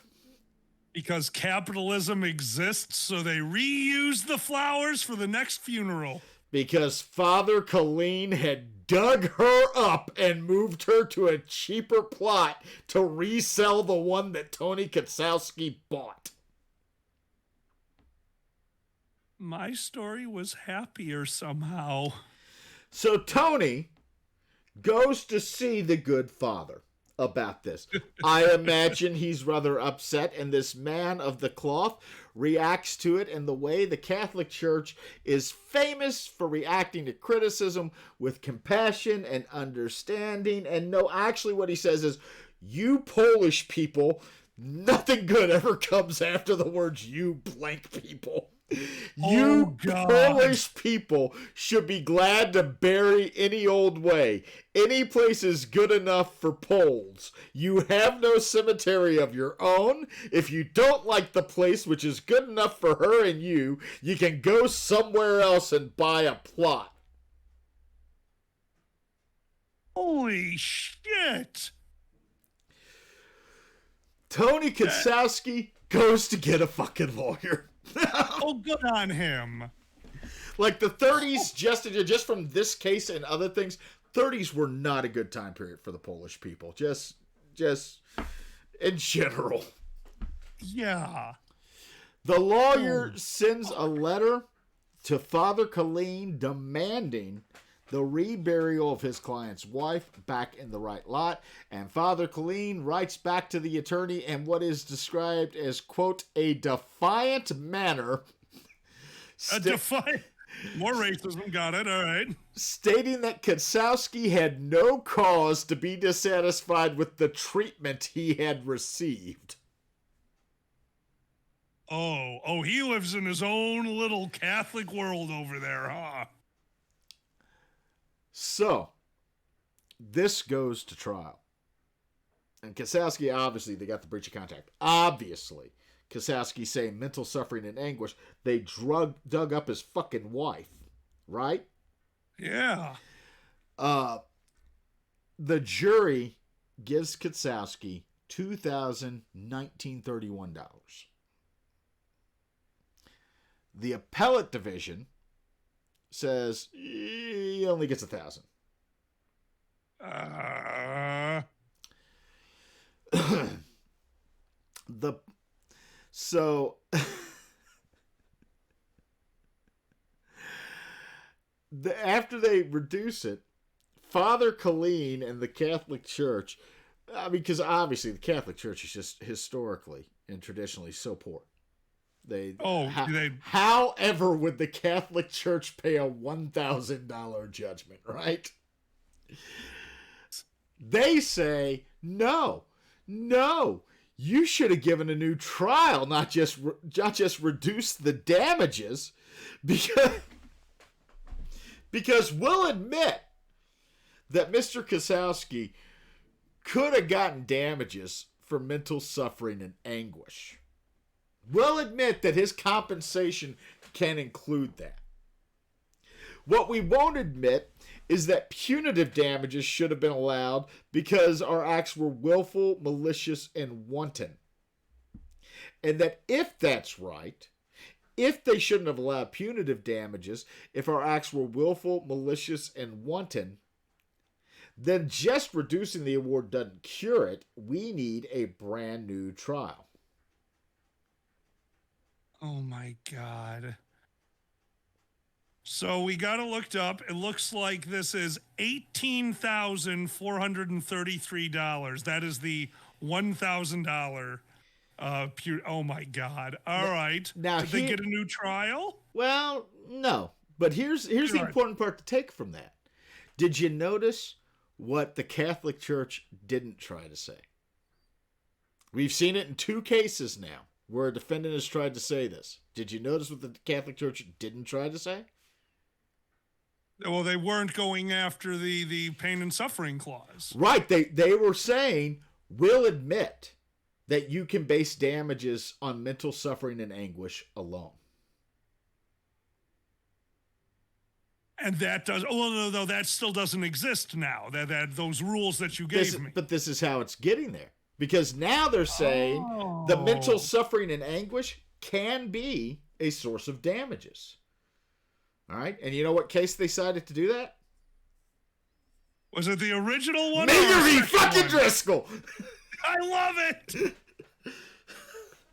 Because capitalism exists, so they reuse the flowers for the next funeral. Because Father Colleen had dug her up and moved her to a cheaper plot to resell the one that Tony Kutsowski bought. My story was happier somehow. So Tony goes to see the good father about this. I imagine he's rather upset, and this man of the cloth reacts to it in the way the Catholic Church is famous for reacting to criticism with compassion and understanding. And no, actually what he says is, you Polish people, nothing good ever comes after the words you blank people. You Polish people should be glad to bury any old way. Any place is good enough for Poles. You have no cemetery of your own. If you don't like the place which is good enough for her and you can go somewhere else and buy a plot. Holy shit! Tony Kutsowski goes to get a fucking lawyer. Oh, good on him. Like the 30s, just from this case and other things, 30s were not a good time period for the Polish people. Just in general. Yeah. The lawyer sends a letter to Father Colleen demanding the reburial of his client's wife back in the right lot, and Father Colleen writes back to the attorney in what is described as, quote, a defiant manner. A defiant... More racism, got it, all right. Stating that Kasowski had no cause to be dissatisfied with the treatment he had received. Oh, he lives in his own little Catholic world over there, huh? So, this goes to trial. And Kasowski, obviously, they got the breach of contract. Obviously, Kasowski saying mental suffering and anguish. They dug up his fucking wife, right? Yeah. The jury gives Kasowski $2,031. The appellate division says he only gets $1,000. After they reduce it, Father Colleen and the Catholic Church, because obviously the Catholic Church is just historically and traditionally so poor. However would the Catholic Church pay a $1,000 judgment, right? They say, no, you should have given a new trial, not just reduce the damages, because we'll admit that Mr. Kasowski could have gotten damages for mental suffering and anguish. We'll admit that his compensation can include that. What we won't admit is that punitive damages should have been allowed because our acts were willful, malicious, and wanton. And that if that's right, if they shouldn't have allowed punitive damages, if our acts were willful, malicious, and wanton, then just reducing the award doesn't cure it. We need a brand new trial. Oh my God. So we got it looked up. It looks like this is $18,433. That is the $1,000. Oh my God. All right. Now, did they get a new trial? Well, no. But here's the important part to take from that. Did you notice what the Catholic Church didn't try to say? We've seen it in 2 cases now where a defendant has tried to say this. Did you notice what the Catholic Church didn't try to say? Well, they weren't going after the pain and suffering clause. Right. They were saying, we'll admit that you can base damages on mental suffering and anguish alone. And that does... Oh, no, that still doesn't exist now. That those rules that you gave me. But this is how it's getting there. Because now they're saying the mental suffering and anguish can be a source of damages. All right? And you know what case they decided to do that? Was it the original one? Miggery fucking Driscoll! I love it!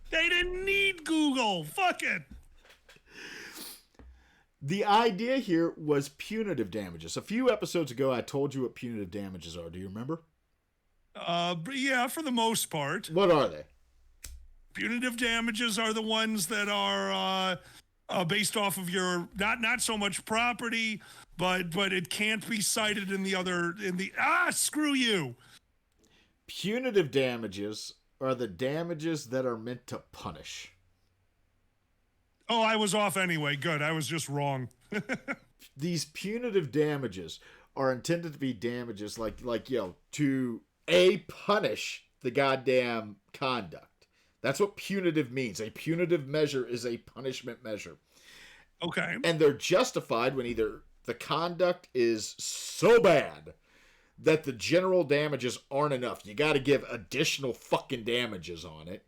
They didn't need Google. Fuck it. The idea here was punitive damages. A few episodes ago, I told you what punitive damages are. Do you remember? Yeah, for the most part. What are they? Punitive damages are the ones that are based off of your not so much property, but it can't be cited in the screw you. Punitive damages are the damages that are meant to punish. Oh, I was off anyway. Good. I was just wrong. These punitive damages are intended to be damages to punish the goddamn conduct. That's what punitive means. A punitive measure is a punishment measure. Okay. And they're justified when either the conduct is so bad that the general damages aren't enough. You got to give additional fucking damages on it.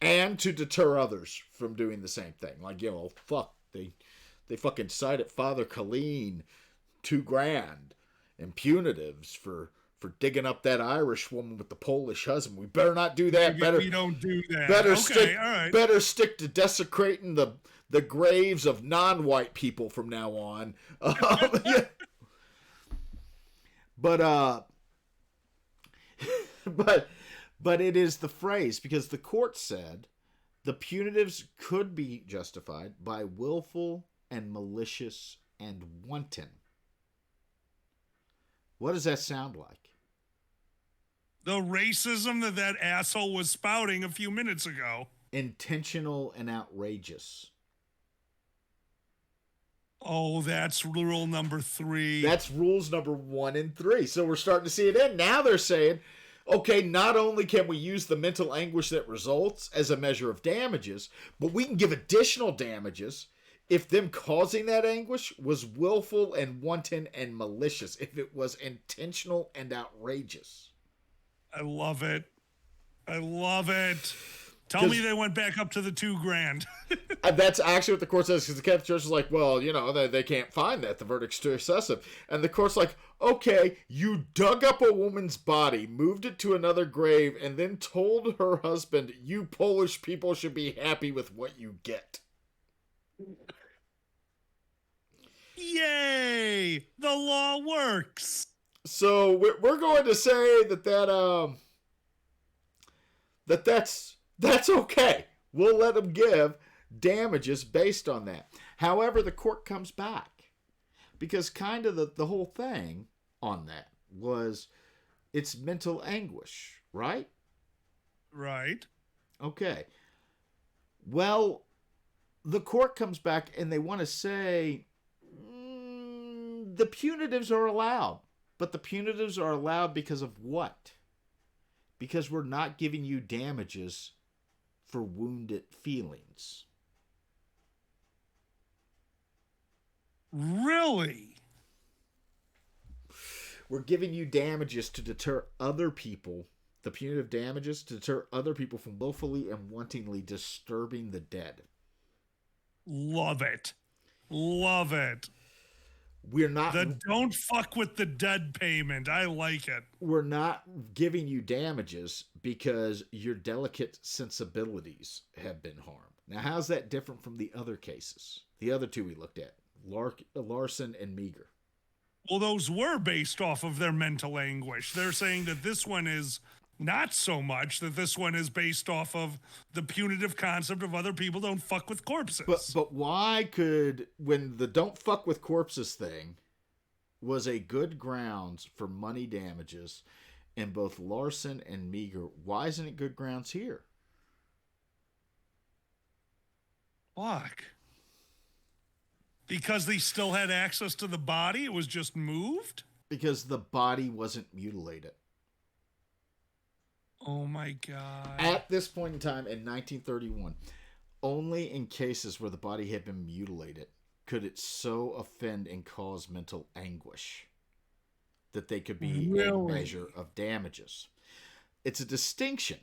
And to deter others from doing the same thing. Like, they fucking cited Father Colleen $2,000 and punitives for for digging up that Irish woman with the Polish husband. We better not do that. Maybe we don't do that. Better Okay, stick. all right. Better stick to desecrating the graves of non-white people from now on. Yeah. But but it is the phrase, because the court said the punitives could be justified by willful and malicious and wanton. What does that sound like? The racism that asshole was spouting a few minutes ago. Intentional and outrageous. Oh, that's rule number 3. That's rules number 1 and 3. So we're starting to see it in. Now they're saying, okay, not only can we use the mental anguish that results as a measure of damages, but we can give additional damages if them causing that anguish was willful and wanton and malicious, if it was intentional and outrageous. I love it. I love it. Tell me they went back up to the $2,000. That's actually what the court says, because the Catholic Church is like, well, they can't find that. The verdict's too excessive. And the court's like, okay, you dug up a woman's body, moved it to another grave, and then told her husband, you Polish people should be happy with what you get. Yay! The law works. So we're going to say that's okay. We'll let them give damages based on that. However, the court comes back, because kind of the whole thing on that was it's mental anguish, right? Right. Okay. Well, the court comes back and they want to say the punitives are allowed. But the punitives are allowed because of what? Because we're not giving you damages for wounded feelings. Really? We're giving you damages to deter other people, the punitive damages to deter other people from willfully and wantonly disturbing the dead. Love it. Love it. We're not... don't fuck with the dead payment. I like it. We're not giving you damages because your delicate sensibilities have been harmed. Now, how's that different from the other cases? The other two we looked at, Larson and Meager. Well, those were based off of their mental anguish. They're saying that this one is not so much, that this one is based off of the punitive concept of other people don't fuck with corpses. But why could, when the don't fuck with corpses thing was a good grounds for money damages in both Larson and Meager, why isn't it good grounds here? Fuck. Because they still had access to the body? It was just moved? Because the body wasn't mutilated. Oh my God. At this point in time in 1931, only in cases where the body had been mutilated could it so offend and cause mental anguish that they could be a measure of damages. It's a distinction,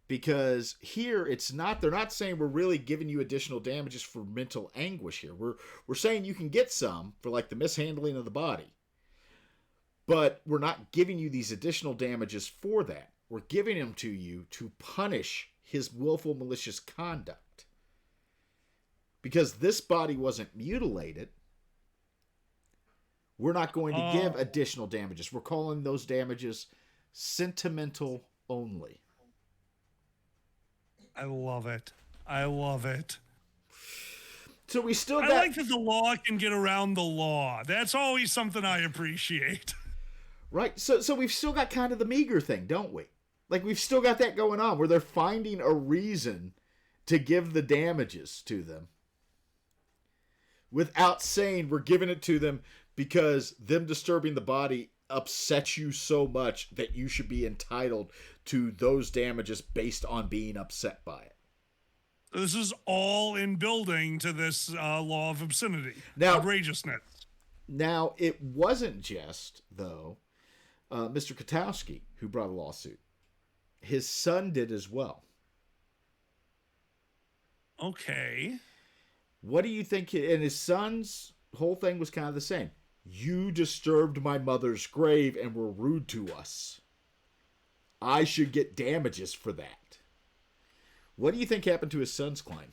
because here it's not, they're not saying we're really giving you additional damages for mental anguish here. We're saying you can get some for like the mishandling of the body, but we're not giving you these additional damages for that. We're giving them to you to punish his willful malicious conduct. Because this body wasn't mutilated, we're not going to give additional damages. We're calling those damages sentimental only. I love it. I love it. So we still got... I like that the law can get around the law. That's always something I appreciate. Right. So we've still got kind of the Meager thing, don't we? Like, we've still got that going on where they're finding a reason to give the damages to them without saying we're giving it to them because them disturbing the body upsets you so much that you should be entitled to those damages based on being upset by it. This is all in building to this law of obscenity, outrageousness. Now, it wasn't just, though, Mr. Kotowski who brought a lawsuit. His son did as well. Okay. What do you think? And his son's whole thing was kind of the same. You disturbed my mother's grave and were rude to us. I should get damages for that. What do you think happened to his son's claim?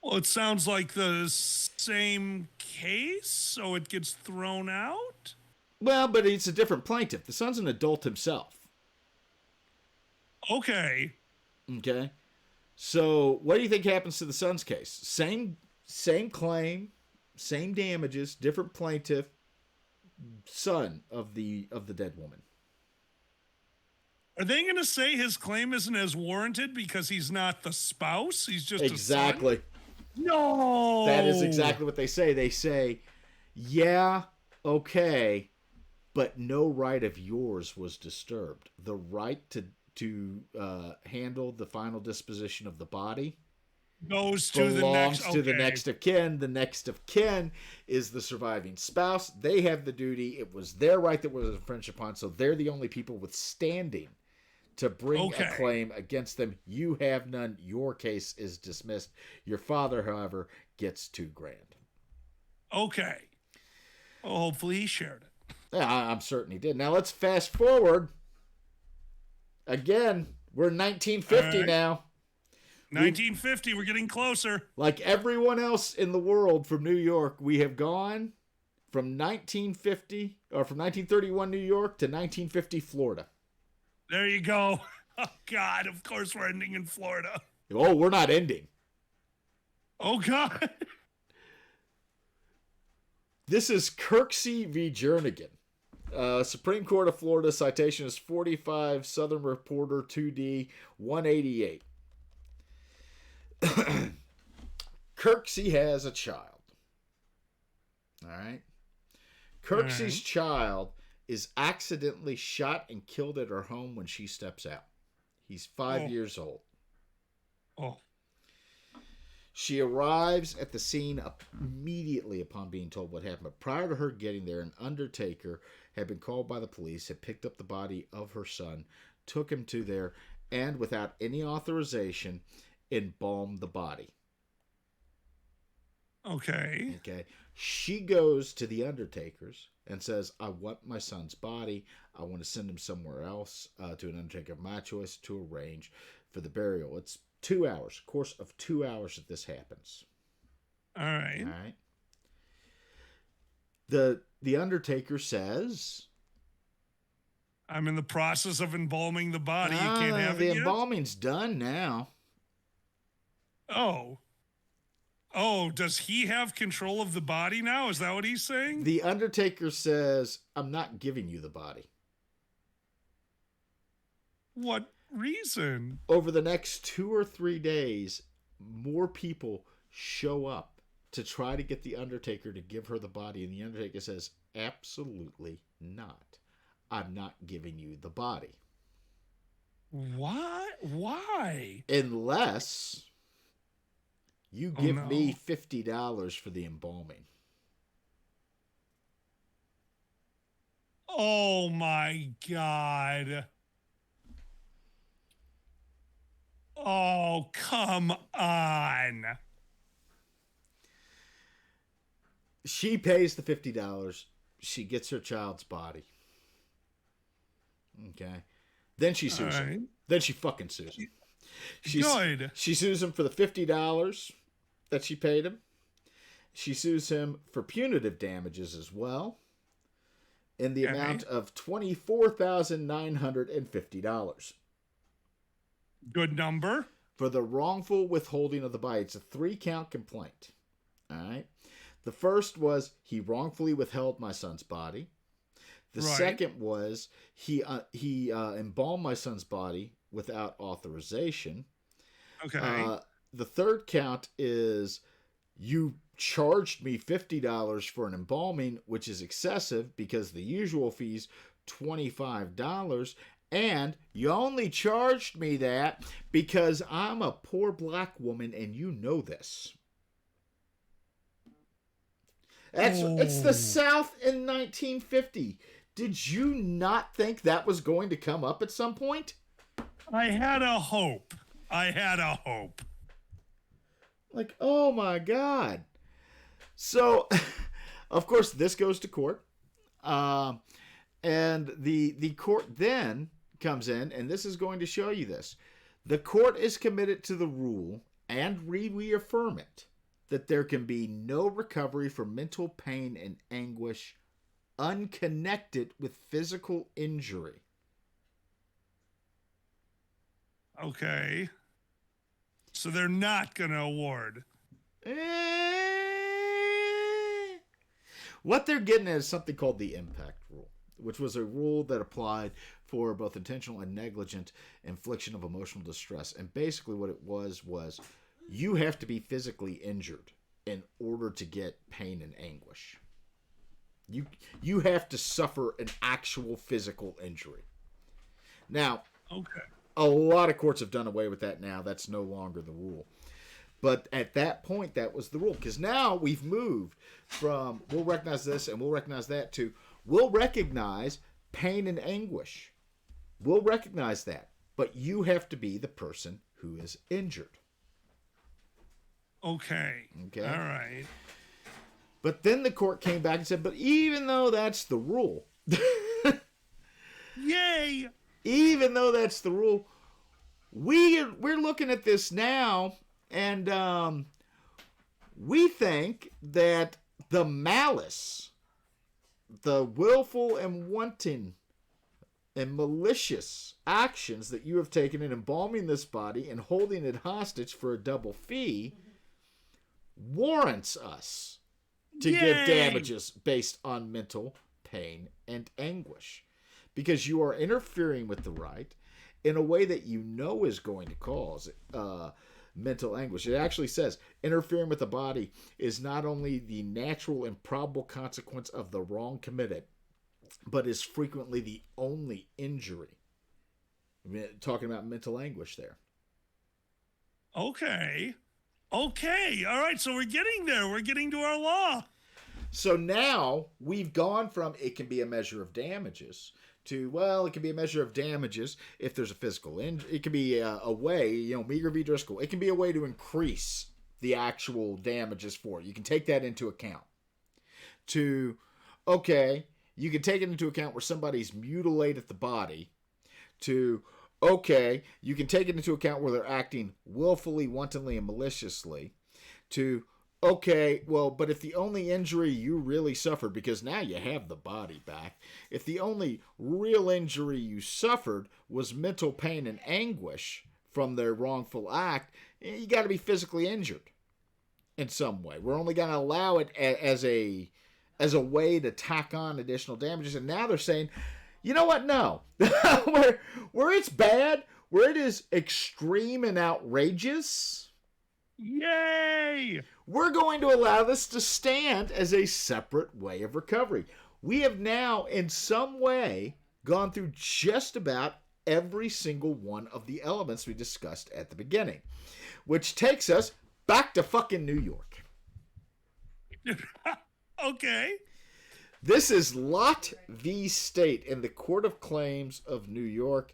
Well, it sounds like the same case, so it gets thrown out? Well, but it's a different plaintiff. The son's an adult himself. Okay. Okay. So, what do you think happens to the son's case? Same claim, same damages, different plaintiff, son of the dead woman. Are they going to say his claim isn't as warranted because he's not the spouse? He's just exactly. a son? No. That is exactly what they say. They say, yeah, okay, but no right of yours was disturbed. The right to handle the final disposition of the body goes to belongs to the next of kin. The next of kin is the surviving spouse. They have the duty. It was their right that was infringed upon, so they're the only people withstanding to bring a claim against them. You have none. Your case is dismissed. Your father, however, gets $2,000. Okay. Well, hopefully he shared it. Yeah, I'm certain he did. Now let's fast forward. Again, we're in 1950 now. 1950, we're getting closer. Like everyone else in the world from New York, we have gone from 1931 New York to 1950 Florida. There you go. Oh, God, of course we're ending in Florida. Oh, we're not ending. Oh, God. This is Kirksey v. Jernigan. Supreme Court of Florida, citation is 45 Southern Reporter 2D 188. Kirksey has a child. All right. Kirksey's child is accidentally shot and killed at her home when she steps out. He's 5 years old. Oh. She arrives at the scene immediately upon being told what happened. But prior to her getting there, an undertaker had been called by the police, had picked up the body of her son, took him to there, and without any authorization, embalmed the body. Okay. She goes to the undertakers and says, I want my son's body. I want to send him somewhere else to an undertaker of my choice to arrange for the burial. It's 2 hours, course of 2 hours that this happens. All right. All right. The undertaker says, I'm in the process of embalming the body. You can't have it the yet? embalming's done now. Oh, does he have control of the body now? Is that what he's saying? The undertaker says, I'm not giving you the body. What reason? Over the next 2 or 3 days, more people show up to try to get the undertaker to give her the body. And the undertaker says, absolutely not. I'm not giving you the body. What? Why? Unless you give me $50 for the embalming. Oh, my God. Oh, come on. She pays the $50. She gets her child's body. Okay. Then she sues him. Then she fucking sues him. Good. She sues him for the $50 that she paid him. She sues him for punitive damages as well, in the amount of $24,950. Good number. For the wrongful withholding of the body. It's a 3-count complaint. All right. The first was he wrongfully withheld my son's body. The second was he embalmed my son's body without authorization. Okay. The third count is you charged me $50 for an embalming, which is excessive because the usual fee's $25, and you only charged me that because I'm a poor black woman and you know this. It's the South in 1950. Did you not think that was going to come up at some point? I had a hope. Like, oh my God. So, Of course, this goes to court. Um, and the court then comes in, and this is going to show you this. The court is committed to the rule, and reaffirm it, that there can be no recovery for mental pain and anguish unconnected with physical injury. Okay. So they're not going to award. What they're getting at is something called the impact rule, which was a rule that applied for both intentional and negligent infliction of emotional distress. And basically what it was you have to be physically injured in order to get pain and anguish. You have to suffer an actual physical injury. Now, okay, a lot of courts have done away with that now. That's no longer the rule. But at that point, that was the rule. Because now we've moved from we'll recognize this and we'll recognize that to we'll recognize pain and anguish. We'll recognize that. But you have to be the person who is injured. Okay. All right. But then the court came back and said, but even though that's the rule, yay! Even though that's the rule, we're looking at this now, and we think that the malice, the willful and wanton and malicious actions that you have taken in embalming this body and holding it hostage for a double fee warrants us to give damages based on mental pain and anguish. Because you are interfering with the right in a way that you know is going to cause mental anguish. It actually says interfering with the body is not only the natural and probable consequence of the wrong committed, but is frequently the only injury. I mean, talking about mental anguish there. Okay. All right. So we're getting there. We're getting to our law. So now we've gone from it can be a measure of damages to, well, it can be a measure of damages if there's a physical injury. It can be a way, Meager v. Driscoll, it can be a way to increase the actual damages for it. You can take that into account. To, okay, you can take it into account where somebody's mutilated the body. To, okay, you can take it into account where they're acting willfully, wantonly, and maliciously. To, okay, well, but if the only injury you really suffered, because now you have the body back, if the only real injury you suffered was mental pain and anguish from their wrongful act, you got to be physically injured in some way. We're only going to allow it as a way to tack on additional damages. And now they're saying, you know what? No. where it's bad, where it is extreme and outrageous, yay! We're going to allow this to stand as a separate way of recovery. We have now, in some way, gone through just about every single one of the elements we discussed at the beginning, which takes us back to fucking New York. Okay. This is Lott v. State in the Court of Claims of New York.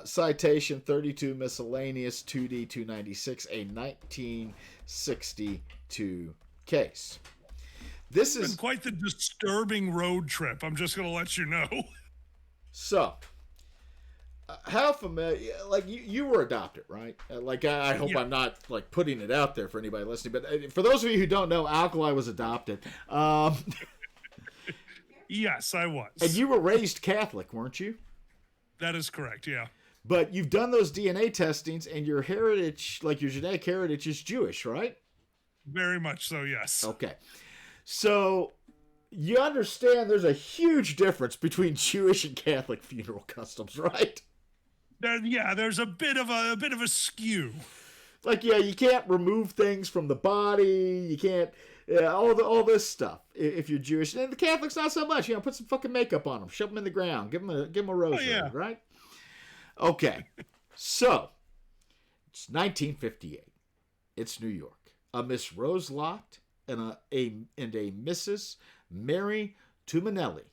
Citation 32 miscellaneous 2D 296, a 1962 case. This is quite the disturbing road trip. I'm just going to let you know. So, how familiar? Like you were adopted, right? I hope I'm not like putting it out there for anybody listening. But for those of you who don't know, Alkali was adopted. Yes, I was. And you were raised Catholic, weren't you? That is correct, yeah. But you've done those DNA testings, and your heritage, like your genetic heritage, is Jewish, right? Very much so, yes. Okay. So you understand there's a huge difference between Jewish and Catholic funeral customs, right? There's a bit of a skew. Like, you can't remove things from the body. You can't, all this stuff if you're Jewish. And the Catholics, not so much. Put some fucking makeup on them. Shove them in the ground. Give them a rosary, right? Okay. So, it's 1958. It's New York. A Miss Rose Lott and a Mrs. Mary Tuminelli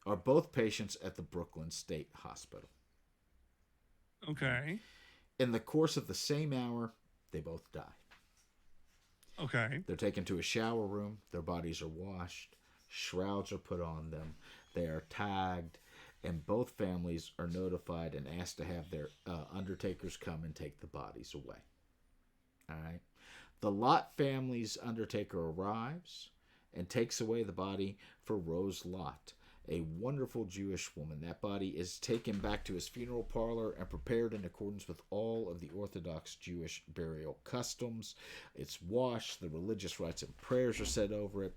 are both patients at the Brooklyn State Hospital. Okay. In the course of the same hour, they both die. Okay. They're taken to a shower room. Their bodies are washed. Shrouds are put on them. They are tagged. And both families are notified and asked to have their undertakers come and take the bodies away. All right. The Lot family's undertaker arrives and takes away the body for Rose Lot, a wonderful Jewish woman. That body is taken back to his funeral parlor and prepared in accordance with all of the Orthodox Jewish burial customs. It's washed, the religious rites and prayers are said over it.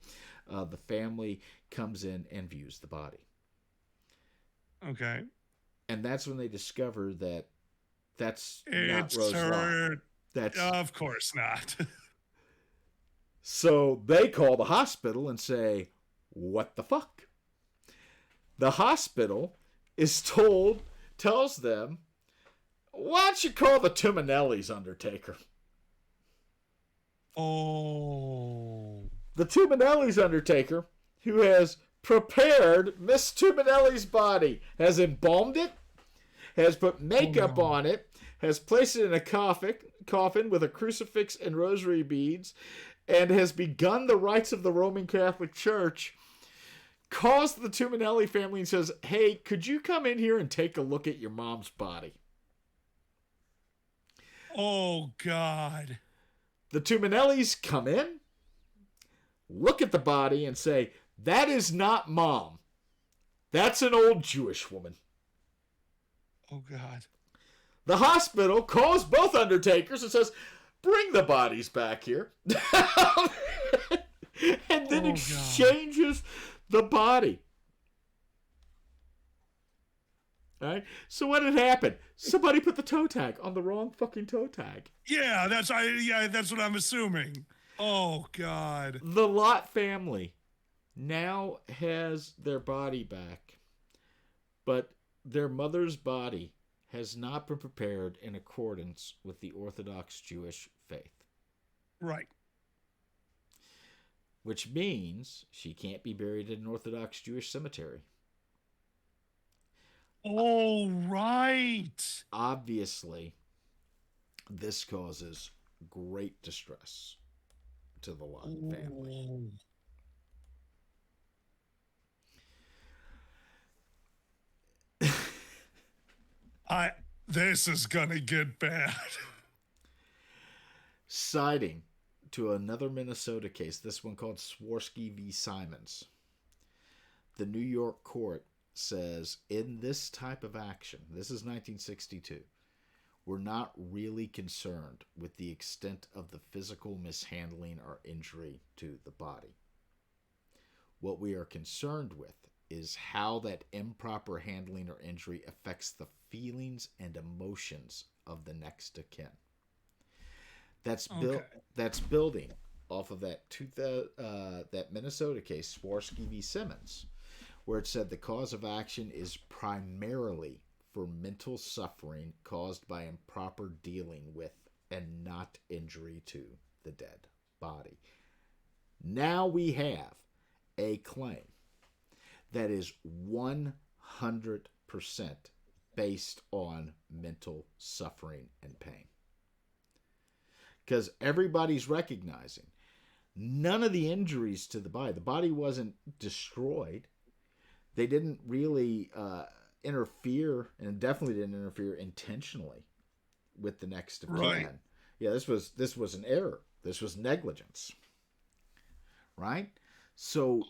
The family comes in and views the body. Okay. And that's when they discover that that's It's not Rose her. Lot. That's Of course not. So they call the hospital and say, "What the fuck?" The hospital tells them, "Why don't you call the Tuminelli's undertaker?" Oh. The Tuminelli's undertaker, who has prepared Miss Tuminelli's body, has embalmed it, has put makeup on it, has placed it in a coffin with a crucifix and rosary beads, and has begun the rites of the Roman Catholic Church, calls the Tuminelli family and says, "Hey, could you come in here and take a look at your mom's body?" Oh, God. The Tuminellis come in, look at the body, and say, "That is not Mom. That's an old Jewish woman." Oh, God. The hospital calls both undertakers and says, "Bring the bodies back here." And then exchanges the body. All right? So what had happened? Somebody put the toe tag on the wrong fucking toe tag. Yeah, that's what I'm assuming. Oh, God. The Lot family now has their body back, but their mother's body has not been prepared in accordance with the Orthodox Jewish faith. Right. Which means she can't be buried in an Orthodox Jewish cemetery. Oh, right. Obviously, this causes great distress to the Lot family. This is gonna get bad. Citing to another Minnesota case, this one called Swarsky v. Simons, the New York court says, in this type of action, this is 1962, we're not really concerned with the extent of the physical mishandling or injury to the body. What we are concerned with is how that improper handling or injury affects the feelings and emotions of the next of kin. That's building off of that Minnesota case, Swarsky v. Simmons, where it said the cause of action is primarily for mental suffering caused by improper dealing with and not injury to the dead body. Now we have a claim that is 100% based on mental suffering and pain. Because everybody's recognizing none of the injuries to the body wasn't destroyed. They didn't really interfere, and definitely didn't interfere intentionally with the next of kin. Right. Yeah, this was an error. This was negligence. Right? So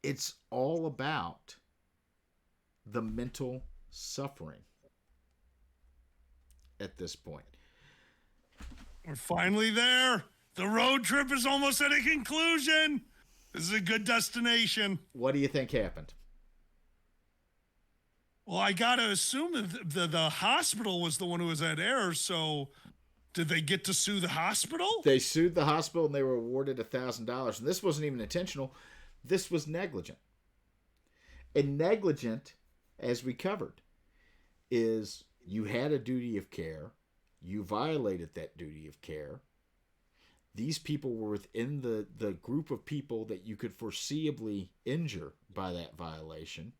it's all about the mental suffering at this point. We're finally there. The road trip is almost at a conclusion. This is a good destination. What do you think happened? Well, I gotta assume that the hospital was the one who was at error. So, did they get to sue the hospital? They sued the hospital and they were awarded $1,000. And this wasn't even intentional. This was negligent. And negligent, as we covered, is you had a duty of care. You violated that duty of care. These people were within the group of people that you could foreseeably injure by that violation.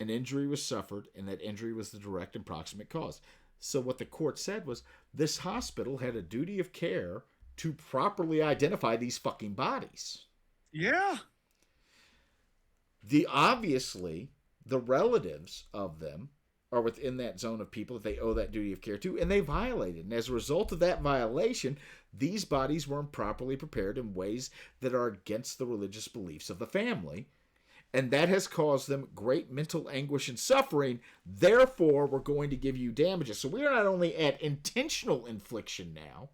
An injury was suffered, and that injury was the direct and proximate cause. So what the court said was this hospital had a duty of care to properly identify these fucking bodies. Yeah. Obviously, the relatives of them are within that zone of people that they owe that duty of care to, and they violated. And as a result of that violation, these bodies were improperly prepared in ways that are against the religious beliefs of the family. And that has caused them great mental anguish and suffering. Therefore, we're going to give you damages. So we are not only at intentional infliction now,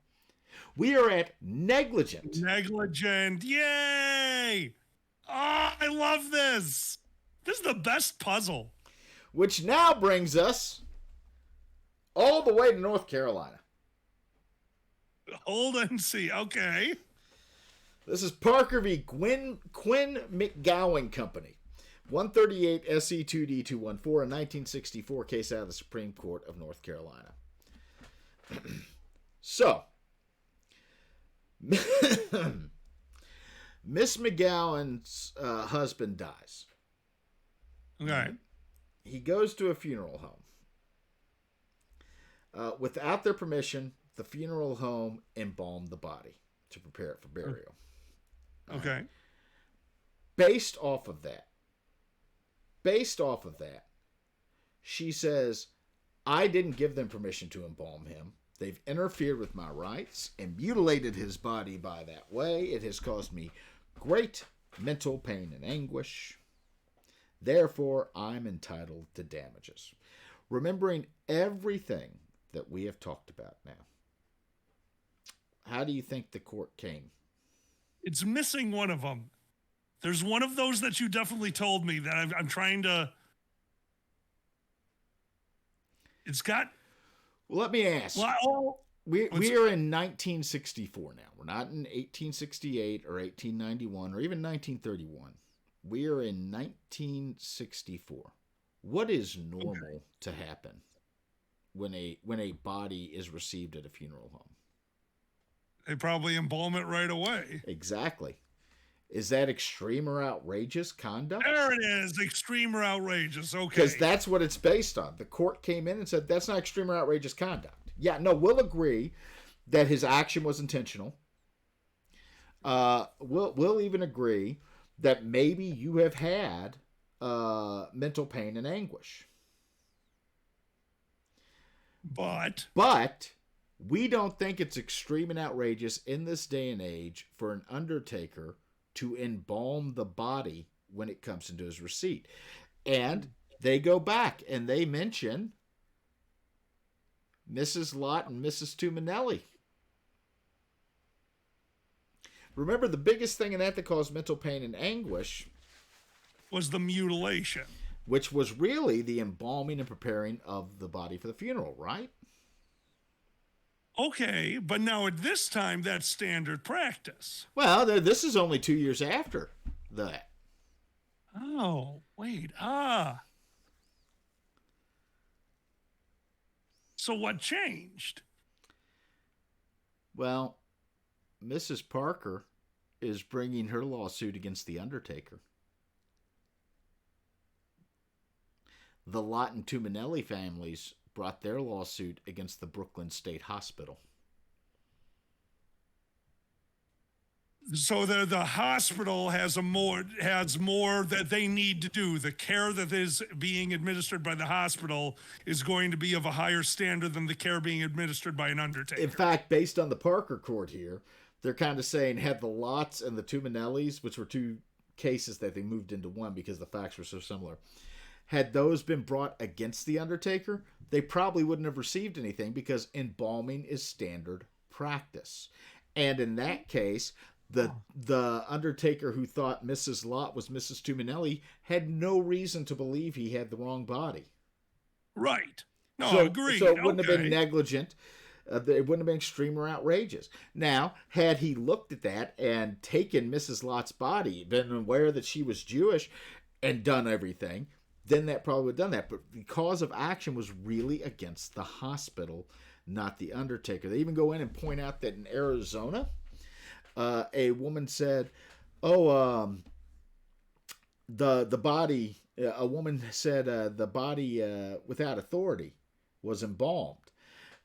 we are at negligent. Negligent. Yay! Oh, I love this. This is the best puzzle. Which now brings us all the way to North Carolina. Hold and see. Okay. This is Parker v. Quinn McGowan Company. 138 SC 2D 214, a 1964 case out of the Supreme Court of North Carolina. So, Miss McGowan's husband dies. Okay. He goes to a funeral home. Without their permission, the funeral home embalmed the body to prepare it for burial. Okay. Based off of that, she says, I didn't give them permission to embalm him. They've interfered with my rights and mutilated his body by that way. It has caused me great mental pain and anguish. Therefore, I'm entitled to damages. Remembering everything that we have talked about now, how do you think the court came? It's missing one of them. There's one of those that you definitely told me that I'm trying to. It's got. Well, let me ask. Well, we are in 1964 now. We're not in 1868 or 1891 or even 1931. We are in 1964. What is normal to happen when a body is received at a funeral home? They probably embalm it right away. Exactly. Is that extreme or outrageous conduct? There it is. Extreme or outrageous. Okay. Because that's what it's based on. The court came in and said that's not extreme or outrageous conduct. Yeah, no, we'll agree that his action was intentional. We'll even agree that maybe you have had mental pain and anguish. But we don't think it's extreme and outrageous in this day and age for an undertaker to embalm the body when it comes into his receipt. And they go back and they mention Mrs. Lott and Mrs. Tuminelli. Remember, the biggest thing in that caused mental pain and anguish was the mutilation, which was really the embalming and preparing of the body for the funeral, right? Okay, but now at this time, that's standard practice. Well, this is only 2 years after that. Oh, wait. So what changed? Well, Mrs. Parker is bringing her lawsuit against the undertaker. The Lott and Tuminelli families brought their lawsuit against the Brooklyn State Hospital. So the hospital has more that they need to do. The care that is being administered by the hospital is going to be of a higher standard than the care being administered by an undertaker. In fact, based on the Parker court here, they're kind of saying had the Lotts and the Tuminellis, which were two cases that they moved into one because the facts were so similar, had those been brought against the undertaker, they probably wouldn't have received anything because embalming is standard practice. And in that case, the undertaker who thought Mrs. Lott was Mrs. Tuminelli had no reason to believe he had the wrong body. Right. No, so, agreed. So it wouldn't have been negligent. It wouldn't have been extreme or outrageous. Now, had he looked at that and taken Mrs. Lott's body, been aware that she was Jewish, and done everything, then that probably would have done that. But the cause of action was really against the hospital, not the undertaker. They even go in and point out that in Arizona, a woman said, the body, a woman said the body without authority was embalmed.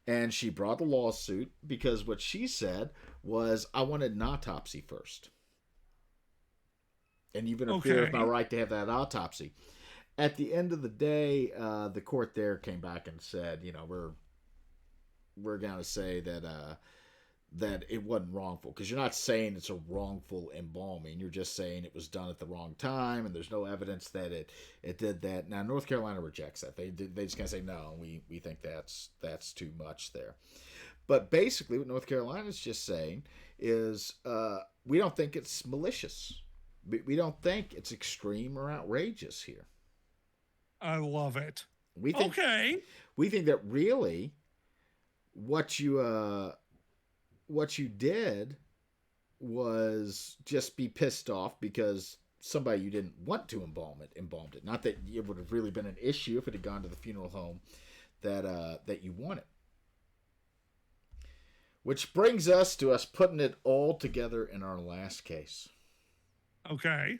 And she brought a lawsuit because what she said was I wanted an autopsy first. And you've interfered with my Okay. right to have that autopsy. At the end of the day, the court there came back and said, we're gonna say that it wasn't wrongful, because you're not saying it's a wrongful embalming. You're just saying it was done at the wrong time, and there's no evidence that it did that. Now North Carolina rejects that. They just kind of say no. We think that's too much there. But basically, what North Carolina is just saying is we don't think it's malicious. We don't think it's extreme or outrageous here. I love it. We think Okay. we think that really what you did was just be pissed off because somebody you didn't want to embalmed it. Not that it would have really been an issue if it had gone to the funeral home that you wanted. Which brings us to us putting it all together in our last case. Okay.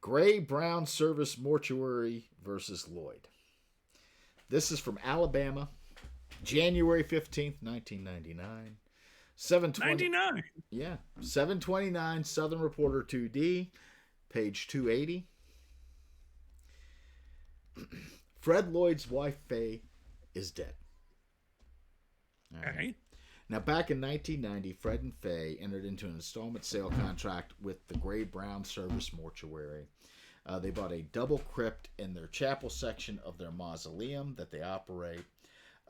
Gray Brown Service Mortuary versus Lloyd. This is from Alabama, January 15th, 1999. 720, 99. yeah, 729 Southern Reporter 2D, page 280. Fred Lloyd's wife, Faye, is dead. All right. Okay. Now, back in 1990, Fred and Faye entered into an installment sale contract with the Gray Brown Service Mortuary. They bought a double crypt in their chapel section of their mausoleum that they operate.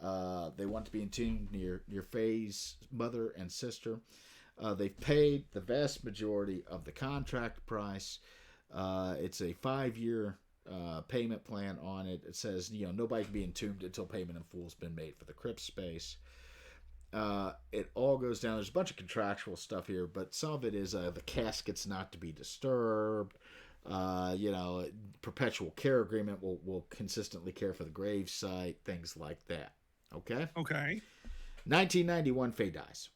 They want to be entombed near Faye's mother and sister. They've paid the vast majority of the contract price. It's a 5-year payment plan on it. It says, nobody can be entombed until payment in full has been made for the crypt space. It all goes down. There's a bunch of contractual stuff here, but some of it is the casket's not to be disturbed. Perpetual care agreement will consistently care for the grave site, things like that. Okay? Okay. 1991, Faye dies.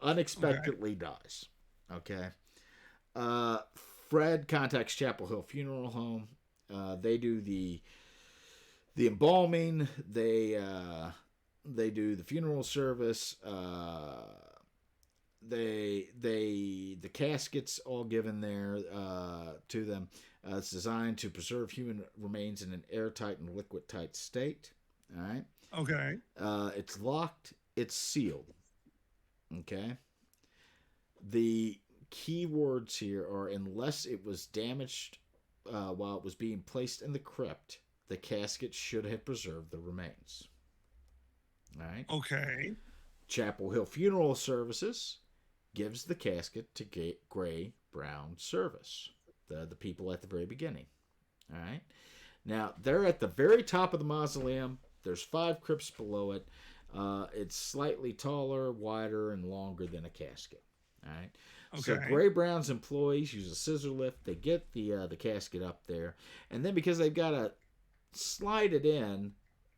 Unexpectedly dies. Okay? Fred contacts Chapel Hill Funeral Home. They do the embalming. They do the funeral service. The casket's all given there to them. It's designed to preserve human remains in an airtight and liquid-tight state. All right. Okay. It's locked. It's sealed. Okay. The key words here are unless it was damaged while it was being placed in the crypt, the casket should have preserved the remains. All right. Okay. Chapel Hill Funeral Services gives the casket to Gray Brown Service, the people at the very beginning. All right. Now, they're at the very top of the mausoleum. There's 5 crypts below it. It's slightly taller, wider, and longer than a casket. All right. Okay. So Gray Brown's employees use a scissor lift. They get the casket up there, and then because they've got to slide it in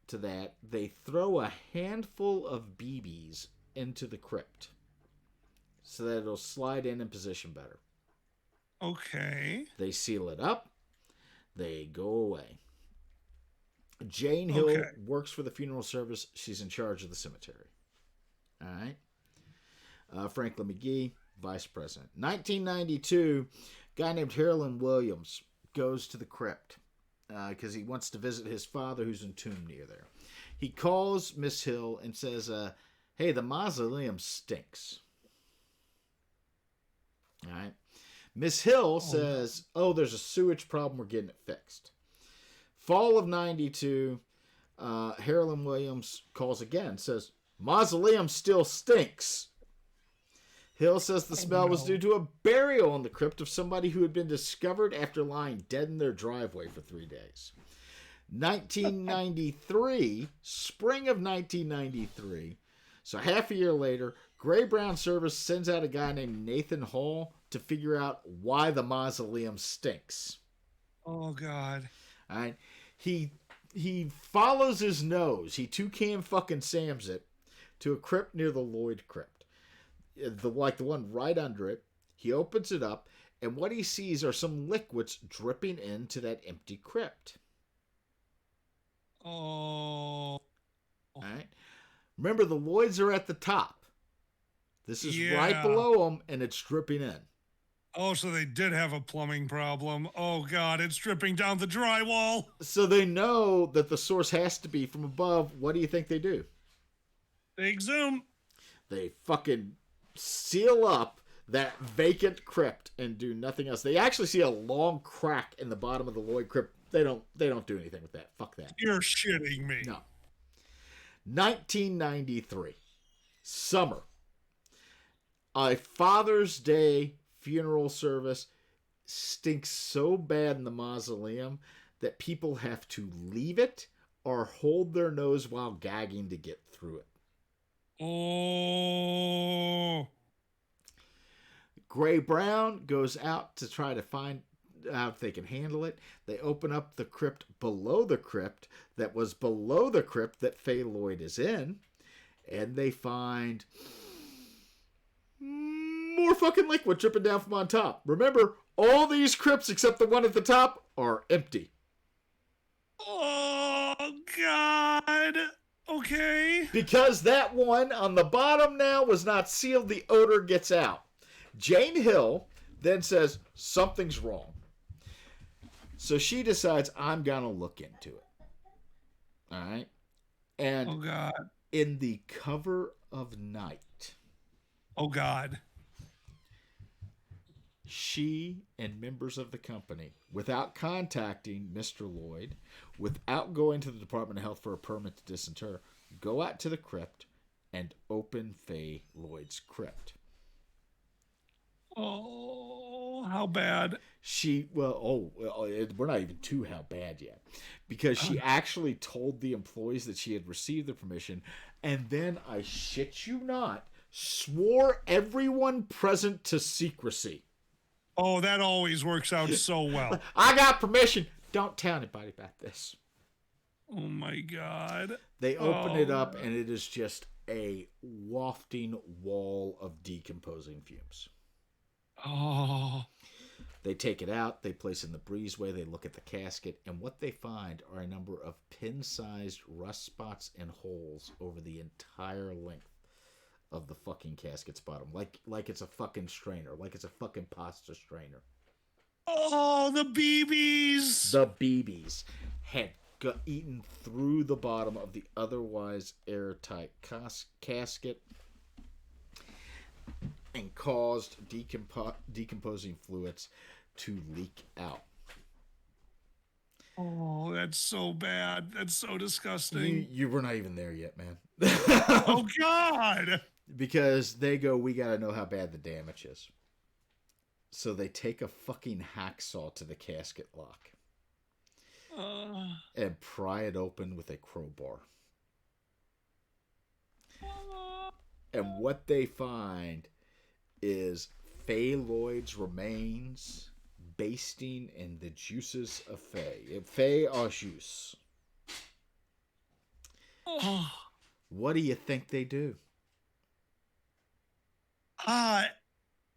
to that, they throw a handful of BBs into the crypt so that it'll slide in and position better. Okay. They seal it up. They go away. Jane Hill works for the funeral service. She's in charge of the cemetery. All right. Franklin McGee, vice president. 1992, a guy named Harlan Williams goes to the crypt because he wants to visit his father who's entombed near there. He calls Miss Hill and says, hey, the mausoleum stinks. All right. Miss Hill says, there's a sewage problem. We're getting it fixed. Fall of 92, Harlan Williams calls again, says, mausoleum still stinks. Hill says the smell was due to a burial in the crypt of somebody who had been discovered after lying dead in their driveway for 3 days. 1993, spring of 1993, so half a year later, Gray Brown Service sends out a guy named Nathan Hall to figure out why the mausoleum stinks. Oh, God. All right. He follows his nose. He toucan fucking Sams it to a crypt near the Lloyd crypt. The one right under it. He opens it up, and what he sees are some liquids dripping into that empty crypt. Oh. All right. Remember, the Lloyds are at the top. This is right below them, and it's dripping in. Oh, so they did have a plumbing problem. Oh, God, it's dripping down the drywall. So they know that the source has to be from above. What do you think they do? They exhume. They fucking seal up that vacant crypt and do nothing else. They actually see a long crack in the bottom of the Lloyd crypt. They don't do anything with that. Fuck that. You're shitting me. No. 1993. Summer. A Father's Day funeral service stinks so bad in the mausoleum that people have to leave it or hold their nose while gagging to get through it. Oh. Gray Brown goes out to try to find out if they can handle it. They open up the crypt below the crypt that was below the crypt that Faye Lloyd is in, and they find more fucking liquid dripping down from on top. Remember, all these crypts except the one at the top are empty. Oh, God. Okay. Because that one on the bottom now was not sealed, the odor gets out. Jane Hill then says, something's wrong. So she decides, I'm going to look into it. All right? And oh, God. In the cover of night. Oh, God. She and members of the company, without contacting Mr. Lloyd, without going to the Department of Health for a permit to disinter, go out to the crypt and open Faye Lloyd's crypt. Oh, how bad? We're not even to how bad yet. Because she actually told the employees that she had received the permission, and then, I shit you not, swore everyone present to secrecy. Oh, that always works out so well. I got permission. Don't tell anybody about this. Oh, my God. They open it up, and it is just a wafting wall of decomposing fumes. Oh. They take it out, they place it in the breezeway, they look at the casket, and what they find are a number of pin-sized rust spots and holes over the entire length of the fucking casket's bottom. Like it's a fucking strainer, like it's a fucking pasta strainer. Oh, the BBs! The BBs had eaten through the bottom of the otherwise airtight casket and caused decomposing fluids to leak out. Oh, that's so bad. That's so disgusting. You were not even there yet, man. Oh, God! Because they go, we gotta know how bad the damage is. So they take a fucking hacksaw to the casket lock. And pry it open with a crowbar. And what they find is Faye Lloyd's remains basting in the juices of Faye. Faye au jus. Oh. What do you think they do?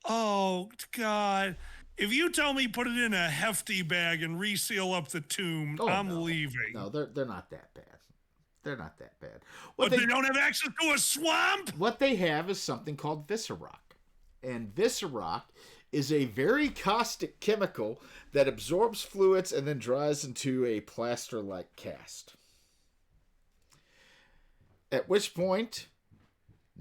Oh, God. If you tell me put it in a hefty bag and reseal up the tomb, I'm leaving. No, they're not that bad. They're not that bad. But they don't have access to a swamp? What they have is something called Viscerock. And Viscerock is a very caustic chemical that absorbs fluids and then dries into a plaster-like cast. At which point,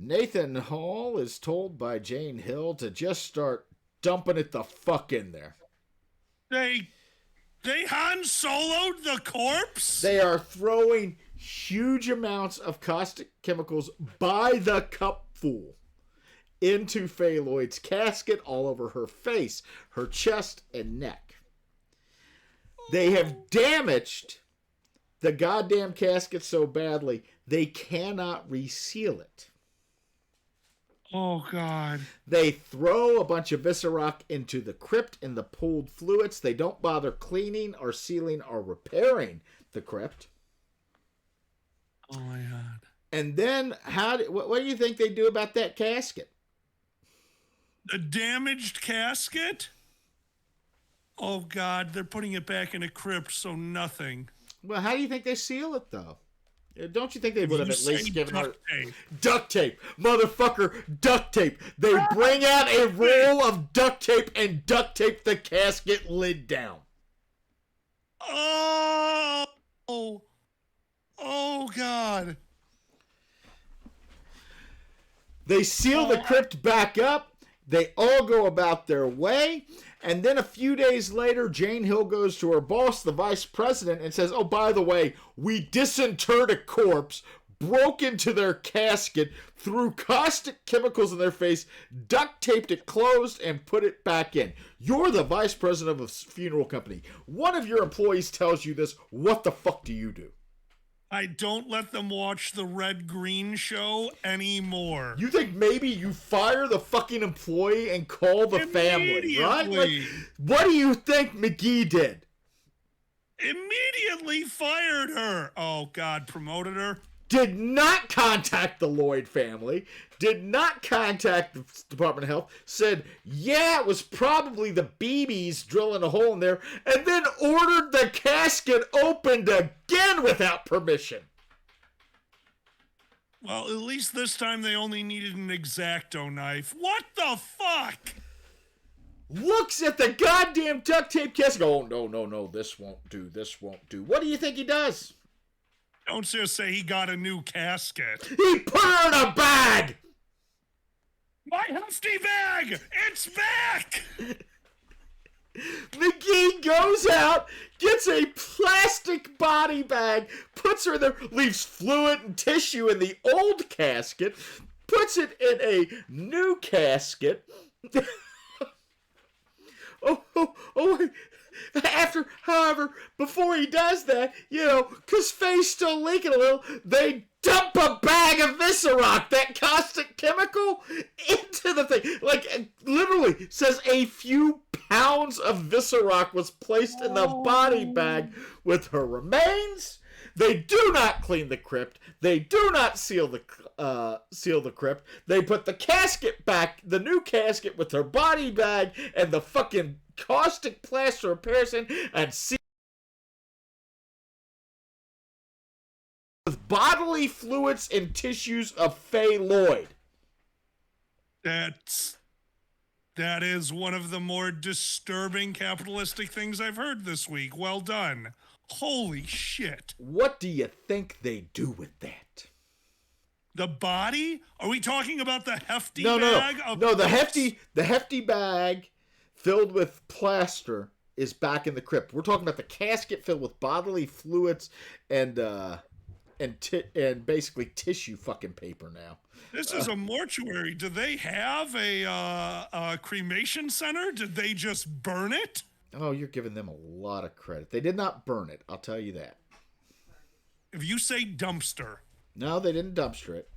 Nathan Hall is told by Jane Hill to just start dumping it the fuck in there. They Han Solo'd the corpse? They are throwing huge amounts of caustic chemicals by the cupful into Faye Lloyd's casket, all over her face, her chest, and neck. They have damaged the goddamn casket so badly, they cannot reseal it. Oh, God. They throw a bunch of Viscerock into the crypt in the pooled fluids. They don't bother cleaning or sealing or repairing the crypt. Oh, my God. And then, what do you think they do about that casket? The damaged casket? Oh, God, they're putting it back in a crypt, so nothing. Well, how do you think they seal it, though? Don't you think they would have at least given her tape. duct tape, motherfucker, duct tape? They bring out a roll of duct tape and duct tape the casket lid down. Oh, God. They seal the crypt back up. They all go about their way. And then a few days later, Jane Hill goes to her boss, the vice president, and says, oh, by the way, we disinterred a corpse, broke into their casket, threw caustic chemicals in their face, duct taped it closed, and put it back in. You're the vice president of a funeral company. One of your employees tells you this. What the fuck do you do? I don't let them watch the Red Green show anymore. You think maybe you fire the fucking employee and call the family, right? Like, what do you think McGee did? Immediately fired her. Oh, God, promoted her. Did not contact the Lloyd family, did not contact the Department of Health, said, yeah, it was probably the BBs drilling a hole in there, and then ordered the casket opened again without permission. Well, at least this time they only needed an X-Acto knife. What the fuck? Looks at the goddamn duct tape casket. Oh, no, this won't do, this won't do. What do you think he does? Don't just say he got a new casket. He put her in a bag! My hefty bag! It's back! McGee goes out, gets a plastic body bag, puts her in there, leaves fluid and tissue in the old casket, puts it in a new casket. However, before he does that, because Faye's still leaking a little, they dump a bag of Viscerock, that caustic chemical, into the thing. Like, literally says a few pounds of Viscerock was placed in the body bag with her remains. They do not clean the crypt. They do not seal the crypt. They put the casket back, the new casket with her body bag and the fucking caustic plaster of Paris and seal with bodily fluids and tissues of Faye Lloyd. That is one of the more disturbing capitalistic things I've heard this week. Well done. Holy shit. What do you think they do with that? The body? Are we talking about the hefty bag? No, the hefty bag filled with plaster is back in the crypt. We're talking about the casket filled with bodily fluids and basically tissue fucking paper now. This is a mortuary. Do they have a cremation center? Did they just burn it? Oh, you're giving them a lot of credit. They did not burn it, I'll tell you that. If you say dumpster. No, they didn't dumpster it.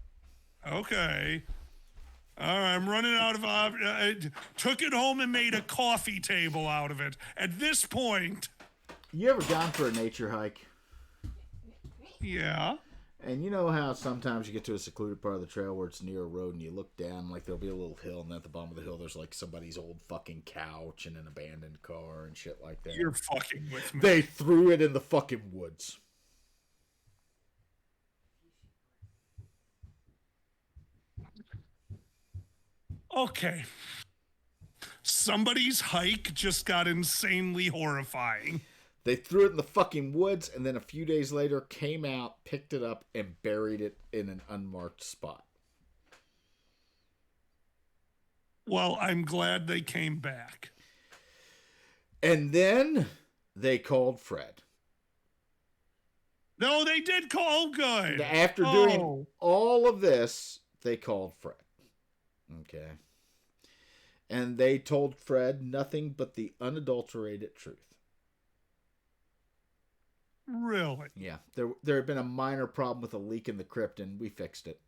Okay. All right, I'm running out of... took it home and made a coffee table out of it. At this point... You ever gone for a nature hike? Yeah. And you know how sometimes you get to a secluded part of the trail where it's near a road and you look down, like there'll be a little hill, and then at the bottom of the hill there's like somebody's old fucking couch and an abandoned car and shit like that. You're fucking with me. They threw it in the fucking woods. Okay. Somebody's hike just got insanely horrifying. They threw it in the fucking woods, and then a few days later came out, picked it up, and buried it in an unmarked spot. Well, I'm glad they came back. And then they called Fred. No, they did call good. After doing all of this, they called Fred. Okay. And they told Fred nothing but the unadulterated truth. Really? Yeah. There had been a minor problem with a leak in the crypt, and we fixed it.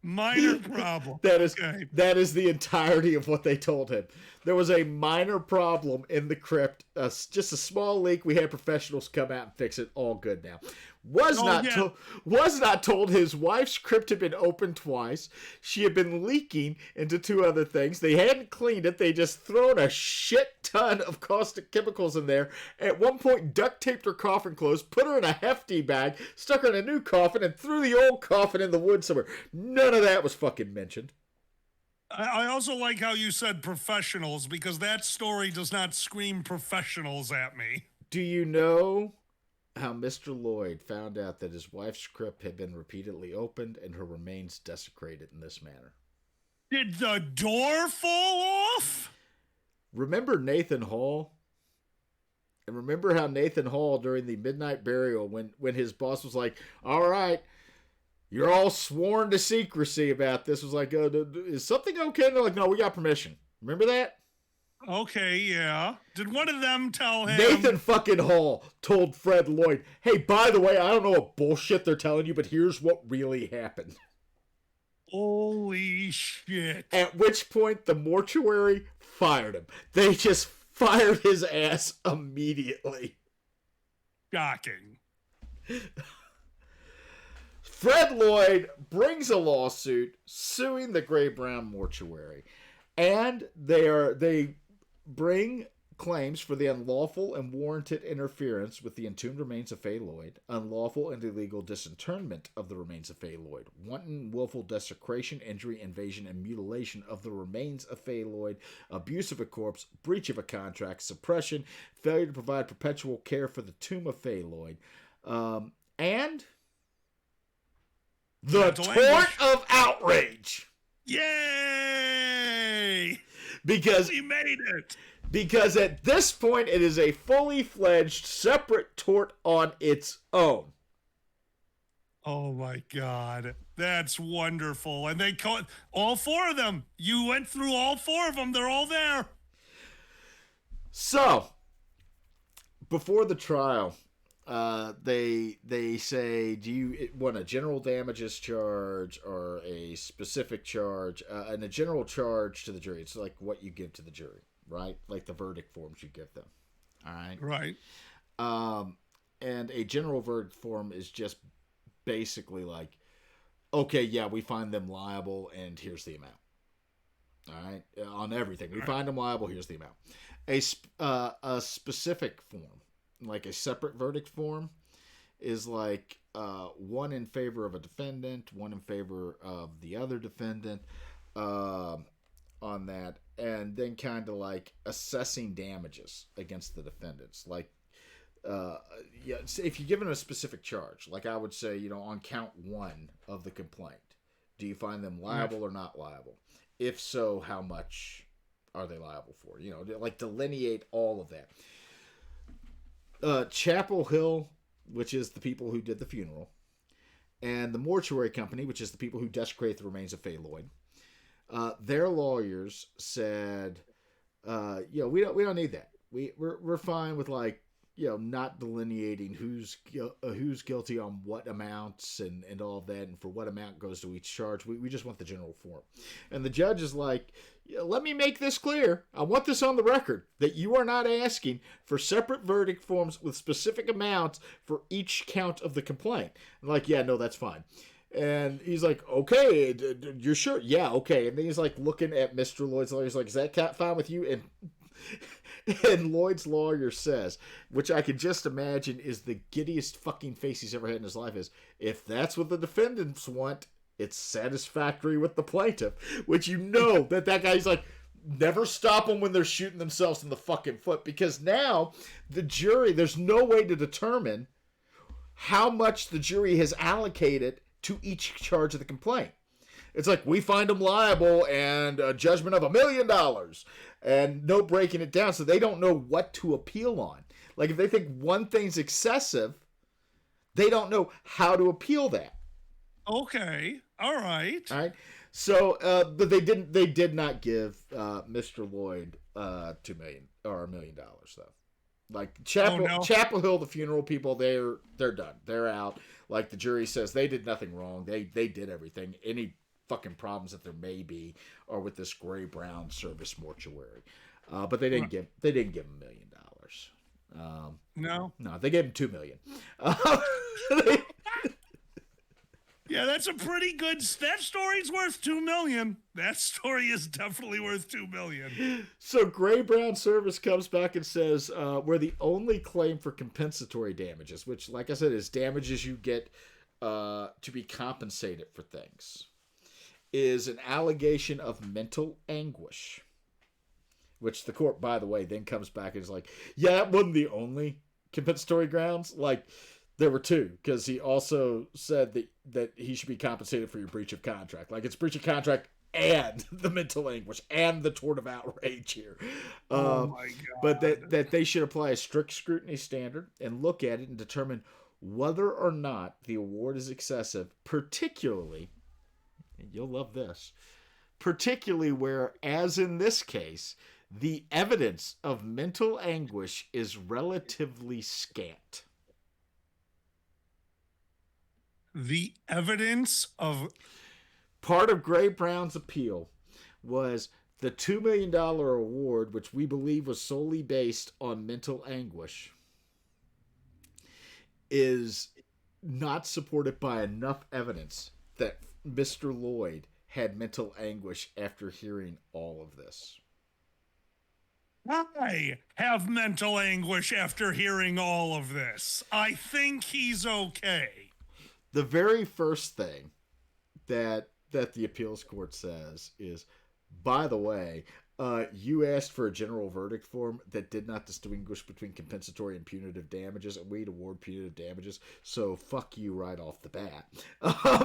Minor problem. That is the entirety of what they told him. There was a minor problem in the crypt, just a small leak. We had professionals come out and fix it. All good now. Was Oh, not yeah. was not told his wife's crypt had been opened twice. She had been leaking into 2 other things. They hadn't cleaned it. They just thrown a shit ton of caustic chemicals in there. At one point, duct taped her coffin closed, put her in a hefty bag, stuck her in a new coffin, and threw the old coffin in the woods somewhere. None of that was fucking mentioned. I also like how you said professionals, because that story does not scream professionals at me. Do you know how Mr. Lloyd found out that his wife's crypt had been repeatedly opened and her remains desecrated in this manner? Did the door fall off? Remember Nathan Hall? And remember how Nathan Hall, during the midnight burial, when his boss was like, all right, you're all sworn to secrecy about this, was like, is something okay? And they're like, no, we got permission. Remember that? Okay, yeah. Did one of them tell him? Nathan fucking Hall told Fred Lloyd, hey, by the way, I don't know what bullshit they're telling you, but here's what really happened. Holy shit. At which point, the mortuary fired him. They just fired his ass immediately. Shocking. Fred Lloyd brings a lawsuit suing the Gray Brown mortuary. And they bring claims for the unlawful and warranted interference with the entombed remains of Fay Lloyd, unlawful and illegal disinterment of the remains of Fay Lloyd, wanton willful desecration, injury, invasion, and mutilation of the remains of Fay Lloyd, abuse of a corpse, breach of a contract, suppression, failure to provide perpetual care for the tomb of Fay Lloyd, and the tort of outrage. Yay! Because we made it. Because at this point, it is a fully fledged separate tort on its own. Oh my God. That's wonderful. And they caught all 4 of them. You went through all 4 of them. They're all there. So, before the trial, they say, do you want a general damages charge or a specific charge? And a general charge to the jury. It's like what you give to the jury. Right? Like the verdict forms you give them. All right? Right. And a general verdict form is just basically like, okay, yeah, we find them liable and here's the amount. All right? On everything. We find them liable, here's the amount. A specific form, like a separate verdict form, is like one in favor of a defendant, one in favor of the other defendant, on that, and then kind of like assessing damages against the defendants. Like, yeah, if you're given a specific charge, like I would say, on count 1 of the complaint, do you find them liable or not liable? If so, how much are they liable for? Like delineate all of that. Chapel Hill, which is the people who did the funeral, and the mortuary company, which is the people who desecrate the remains of Fay Lloyd. Their lawyers said, we don't need that. We're fine with not delineating who's guilty on what amounts and all of that, and for what amount goes to each charge. We just want the general form. And the judge is like, let me make this clear. I want this on the record that you are not asking for separate verdict forms with specific amounts for each count of the complaint. And like, yeah, no, that's fine. And he's like, okay, you're sure? Yeah, okay. And then he's like looking at Mr. Lloyd's lawyer. He's like, is that fine with you? And Lloyd's lawyer says, which I can just imagine is the giddiest fucking face he's ever had in his life, is, if that's what the defendants want, it's satisfactory with the plaintiff. Which that guy's like, never stop them when they're shooting themselves in the fucking foot. Because now the jury, there's no way to determine how much the jury has allocated to each charge of the complaint. It's like, we find them liable and a judgment of $1 million and no breaking it down, so they don't know what to appeal on. Like, if they think one thing's excessive, they don't know how to appeal that. Okay. All right. So, but they did not give Mr. Lloyd $2 million or $1 million though. Like Chapel Hill, the funeral people, they're done. They're out. Like, the jury says they did nothing wrong. They did everything. Any fucking problems that there may be are with this Gray Brown service mortuary. But they didn't give $1 million. No. No, they gave him $2 million. Yeah, that's a pretty good. That story's worth $2 million. That story is definitely worth $2 million. So Gray Brown Service comes back and says, we're the only claim for compensatory damages, which, like I said, is damages you get to be compensated for things, is an allegation of mental anguish. Which the court, by the way, then comes back and is like, yeah, that wasn't the only compensatory grounds. Like, there were two, because he also said that he should be compensated for your breach of contract. Like, it's breach of contract and the mental anguish and the tort of outrage here. Oh my God. But that they should apply a strict scrutiny standard and look at it and determine whether or not the award is excessive, particularly, and you'll love this, particularly where, as in this case, the evidence of mental anguish is relatively scant. The evidence of... Part of Gray Brown's appeal was the $2 million award, which we believe was solely based on mental anguish, is not supported by enough evidence that Mr. Lloyd had mental anguish after hearing all of this. I have mental anguish after hearing all of this. I think he's okay. The very first thing that the appeals court says is, by the way, you asked for a general verdict form that did not distinguish between compensatory and punitive damages, and we'd award punitive damages, so fuck you right off the bat.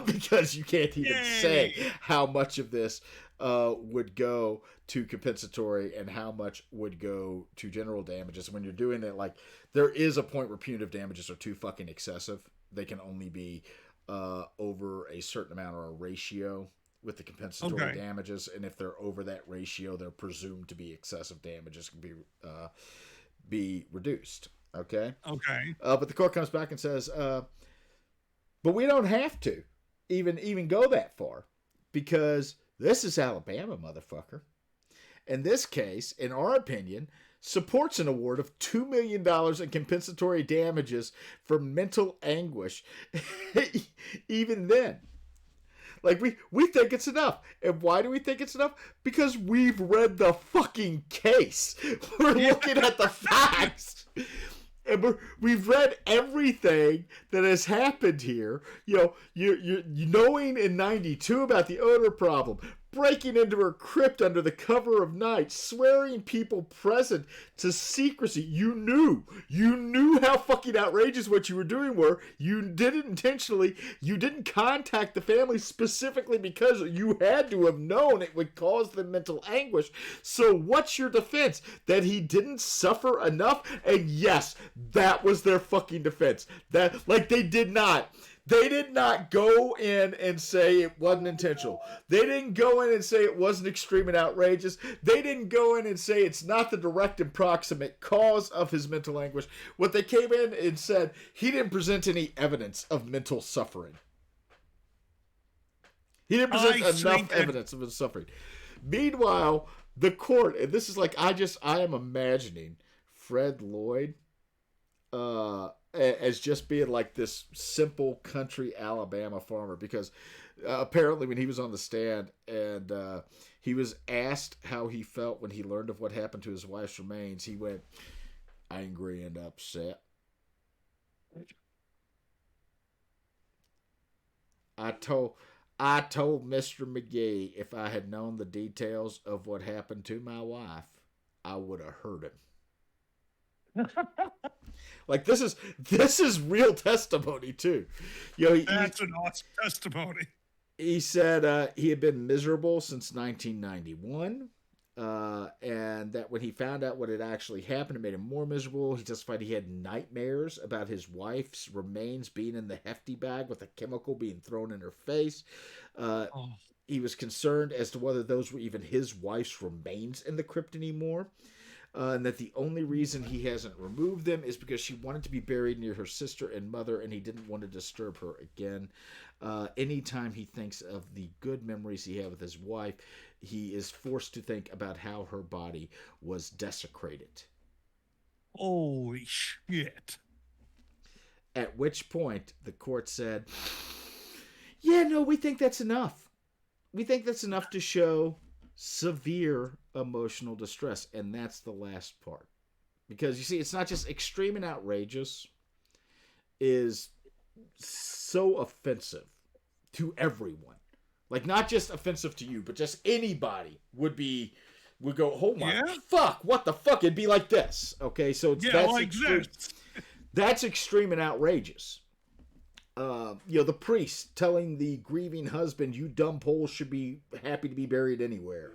Because you can't even say how much of this would go to compensatory and how much would go to general damages. When you're doing it, like, there is a point where punitive damages are too fucking excessive. They can only be over a certain amount or a ratio with the compensatory damages, and if they're over that ratio, they're presumed to be excessive damages, can be reduced. Okay. But the court comes back and says, but we don't have to even go that far, because this is Alabama, motherfucker. And this case, in our opinion, supports an award of $2 million in compensatory damages for mental anguish. Even then. Like, we think it's enough. And why do we think it's enough? Because we've read the fucking case. We're looking at the facts. And we've read everything that has happened here. You know, you knowing in 92 about the odor problem, breaking into her crypt under the cover of night, swearing people present to secrecy. You knew how fucking outrageous what you were doing were. You did it intentionally. You didn't contact the family specifically because you had to have known it would cause them mental anguish. So what's your defense? That he didn't suffer enough? And yes, that was their fucking defense. That, like, they did not go in and say it wasn't intentional. They didn't go in and say it wasn't extreme and outrageous. They didn't go in and say it's not the direct and proximate cause of his mental anguish. What they came in and said, he didn't present any evidence of mental suffering. He didn't present enough evidence of his suffering. Meanwhile, the court, and this is like, I am imagining Fred Lloyd, as just being like this simple country Alabama farmer, because apparently when he was on the stand and he was asked how he felt when he learned of what happened to his wife's remains, he went angry and upset. I told Mr. McGee if I had known the details of what happened to my wife, I would have hurt him. Like, this is real testimony too. You know, that's an awesome testimony. He said he had been miserable since 1991, and that when he found out what had actually happened, it made him more miserable. He testified he had nightmares about his wife's remains being in the hefty bag with a chemical being thrown in her face. He was concerned as to whether those were even his wife's remains in the crypt anymore. And that the only reason he hasn't removed them is because she wanted to be buried near her sister and mother, and he didn't want to disturb her again. Anytime he thinks of the good memories he had with his wife, he is forced to think about how her body was desecrated. Holy shit. At which point the court said, yeah, no, we think that's enough. We think that's enough to show severe emotional distress. And that's the last part. Because you see, it's not just extreme and outrageous, is so offensive to everyone. Like, not just offensive to you, but just anybody would go, oh my fuck, what the fuck? It'd be like this. Okay, so that's like extreme. This. That's extreme and outrageous. The priest telling the grieving husband, you dumb Pole should be happy to be buried anywhere.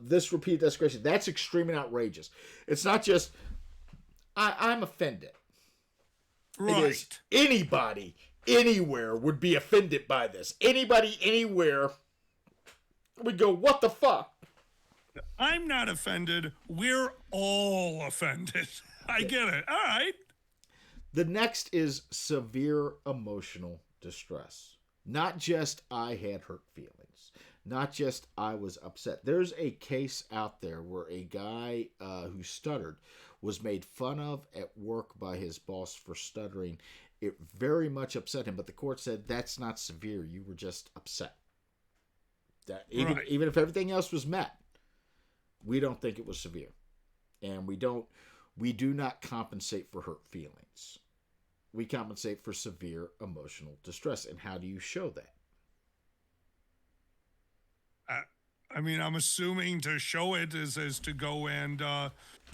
This repeated desecration, that's extreme and outrageous. It's not just, I'm offended. Right. It is anybody, anywhere would be offended by this. Anybody, anywhere would go, what the fuck? I'm not offended. We're all offended. I get it. All right. The next is severe emotional distress. Not just I had hurt feelings. Not just I was upset. There's a case out there where a guy who stuttered was made fun of at work by his boss for stuttering. It very much upset him, but the court said that's not severe. You were just upset. Even if everything else was met, we don't think it was severe. And we do not compensate for hurt feelings. We compensate for severe emotional distress. And how do you show that? I mean, I'm assuming to show it is to go and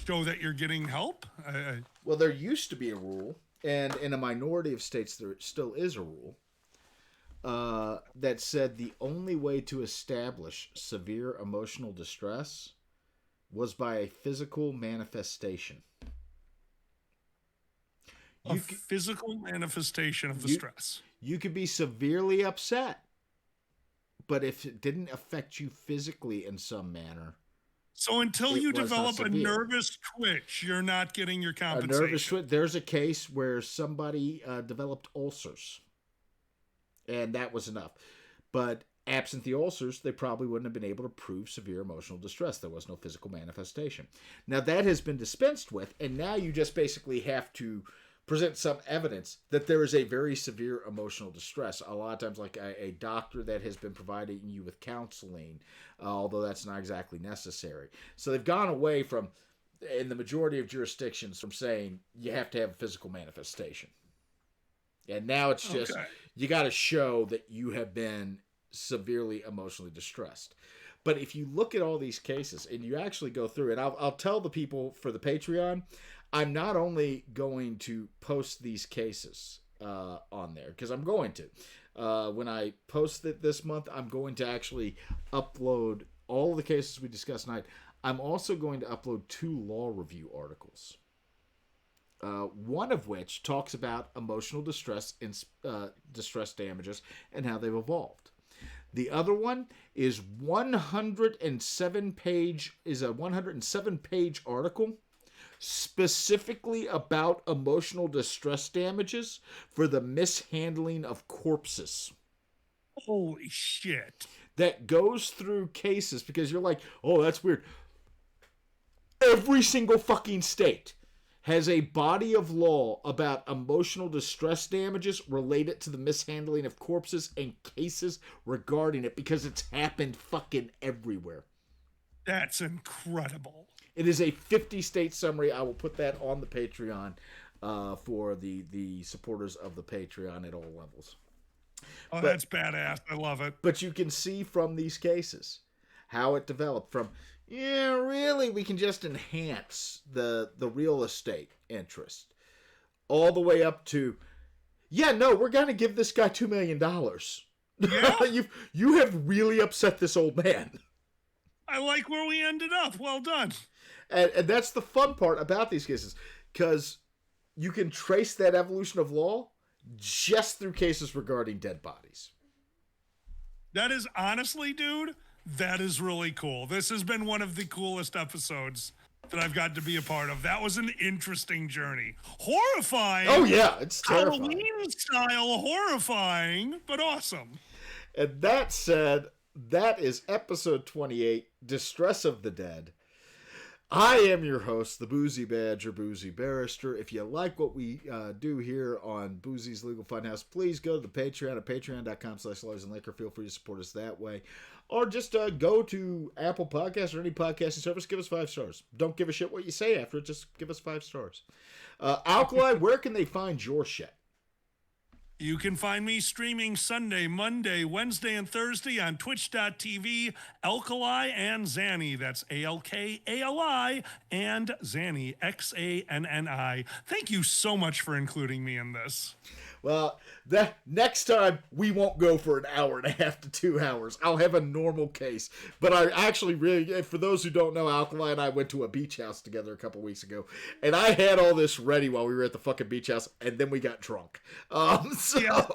show that you're getting help. Well, there used to be a rule, and in a minority of states there still is a rule, that said the only way to establish severe emotional distress was by a physical manifestation. Physical manifestation of the stress. You could be severely upset, but if it didn't affect you physically in some manner. So until you develop a nervous twitch, you're not getting your compensation. A nervous twitch. There's a case where somebody developed ulcers, and that was enough. But absent the ulcers, they probably wouldn't have been able to prove severe emotional distress. There was no physical manifestation. Now that has been dispensed with, and now you just basically have to present some evidence that there is a very severe emotional distress. A lot of times, like a doctor that has been providing you with counseling, although that's not exactly necessary. So they've gone away from, in the majority of jurisdictions, from saying you have to have a physical manifestation. And now it's just, you got to show that you have been severely emotionally distressed. But if you look at all these cases and you actually go through it, I'll tell the people for the Patreon, I'm not only going to post these cases on there, because I'm going to. When I post it this month, I'm going to actually upload all the cases we discussed tonight. I'm also going to upload 2 law review articles. One of which talks about emotional distress and distress damages and how they've evolved. The other one is a 107 page article specifically about emotional distress damages for the mishandling of corpses. Holy shit. That goes through cases, because you're like, oh, that's weird. Every single fucking state has a body of law about emotional distress damages related to the mishandling of corpses and cases regarding it, because it's happened fucking everywhere. That's incredible. It is a 50-state summary. I will put that on the Patreon for the supporters of the Patreon at all levels. Oh, that's badass. I love it. But you can see from these cases how it developed from, yeah, really, we can just enhance the real estate interest, all the way up to, yeah, no, we're going to give this guy $2 million. Yeah. you have really upset this old man. I like where we ended up. Well done. And that's the fun part about these cases, because you can trace that evolution of law just through cases regarding dead bodies. That is honestly, dude, that is really cool. This has been one of the coolest episodes that I've got to be a part of. That was an interesting journey. Horrifying. Oh, yeah, it's terrifying. Halloween-style horrifying, but awesome. And that said, that is episode 28, Distress of the Dead. I am your host, the Boozy Badger, Boozy Barrister. If you like what we do here on Boozy's Legal Funhouse, please go to the Patreon at patreon.com/LawyersAndLiquor. Feel free to support us that way. Or just go to Apple Podcasts or any podcasting service. Give us 5 stars. Don't give a shit what you say after it. Just give us 5 stars. Alkali, where can they find your shit? You can find me streaming Sunday, Monday, Wednesday, and Thursday on twitch.tv, Alkali and Zanny. That's ALKALI and Zanny, XANNI. Thank you so much for including me in this. Well, that next time we won't go for an hour and a half to 2 hours. I'll have a normal case. But I actually really, for those who don't know, Alkali and I went to a beach house together a couple weeks ago, and I had all this ready while we were at the fucking beach house, and then we got drunk. Yeah.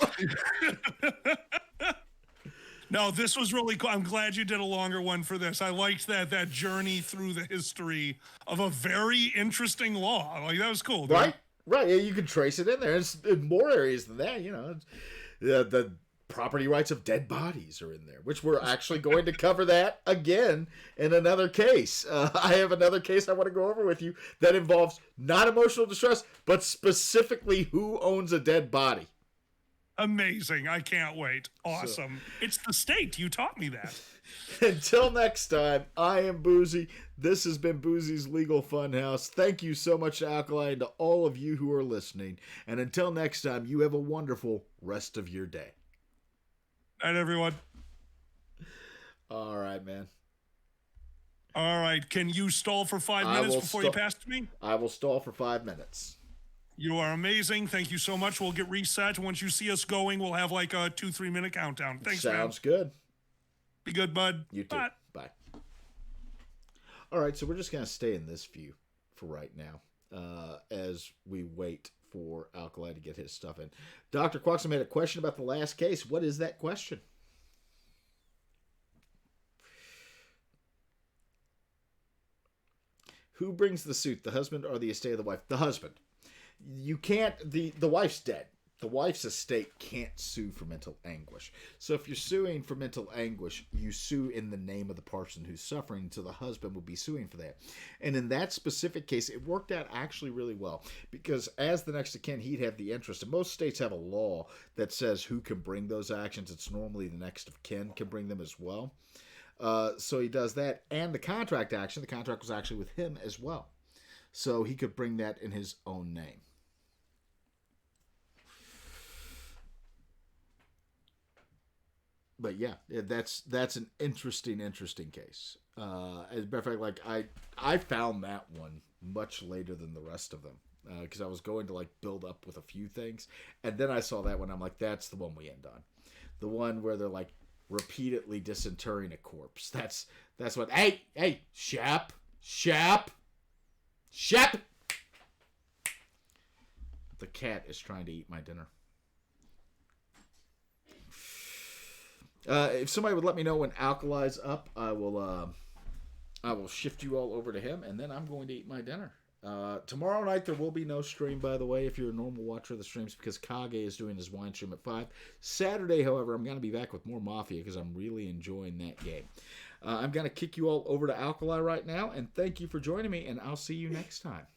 No, this was really cool. I'm glad you did a longer one for this. I liked that journey through the history of a very interesting law. Like, that was cool, dude. Right? Right, yeah, you can trace it in there. It's in more areas than that, you know. The property rights of dead bodies are in there, which we're actually going to cover that again in another case. I have another case I want to go over with you that involves not emotional distress, but specifically who owns a dead body. Amazing. I can't wait. Awesome. It's the state. You taught me that. Until next time, I am Boozy. This has been Boozy's Legal Funhouse. Thank you so much to Alkali and to all of you who are listening. And until next time, you have a wonderful rest of your day. Night, everyone. All right, man. All right. Can you stall for 5 minutes before you pass to me? I will stall for 5 minutes. You are amazing. Thank you so much. We'll get reset. Once you see us going, we'll have like a 2-3 minute countdown. Thanks, man. Sounds good. Be good, bud. You too. Bye. All right, so we're just going to stay in this view for right now as we wait for Alkali to get his stuff in. Dr. Quaxum had a question about the last case. What is that question? Who brings the suit, the husband or the estate of the wife? The husband. You can't, the wife's dead. The wife's estate can't sue for mental anguish. So if you're suing for mental anguish, you sue in the name of the person who's suffering, so the husband would be suing for that. And in that specific case, it worked out actually really well, because as the next of kin, he'd have the interest. And most states have a law that says who can bring those actions. It's normally the next of kin can bring them as well. So he does that. And the contract action, the contract was actually with him as well. So he could bring that in his own name. But yeah, that's an interesting case. As a matter of fact, like I found that one much later than the rest of them because I was going to like build up with a few things, and then I saw that one. I'm like, that's the one we end on, the one where they're like repeatedly disinterring a corpse. That's what. Hey, Shap. The cat is trying to eat my dinner. If somebody would let me know when Alkali's up, I will shift you all over to him, and then I'm going to eat my dinner. Tomorrow night there will be no stream, by the way, if you're a normal watcher of the streams, because Kage is doing his wine stream at 5. Saturday, however, I'm going to be back with more Mafia, because I'm really enjoying that game. I'm going to kick you all over to Alkali right now, and thank you for joining me, and I'll see you next time.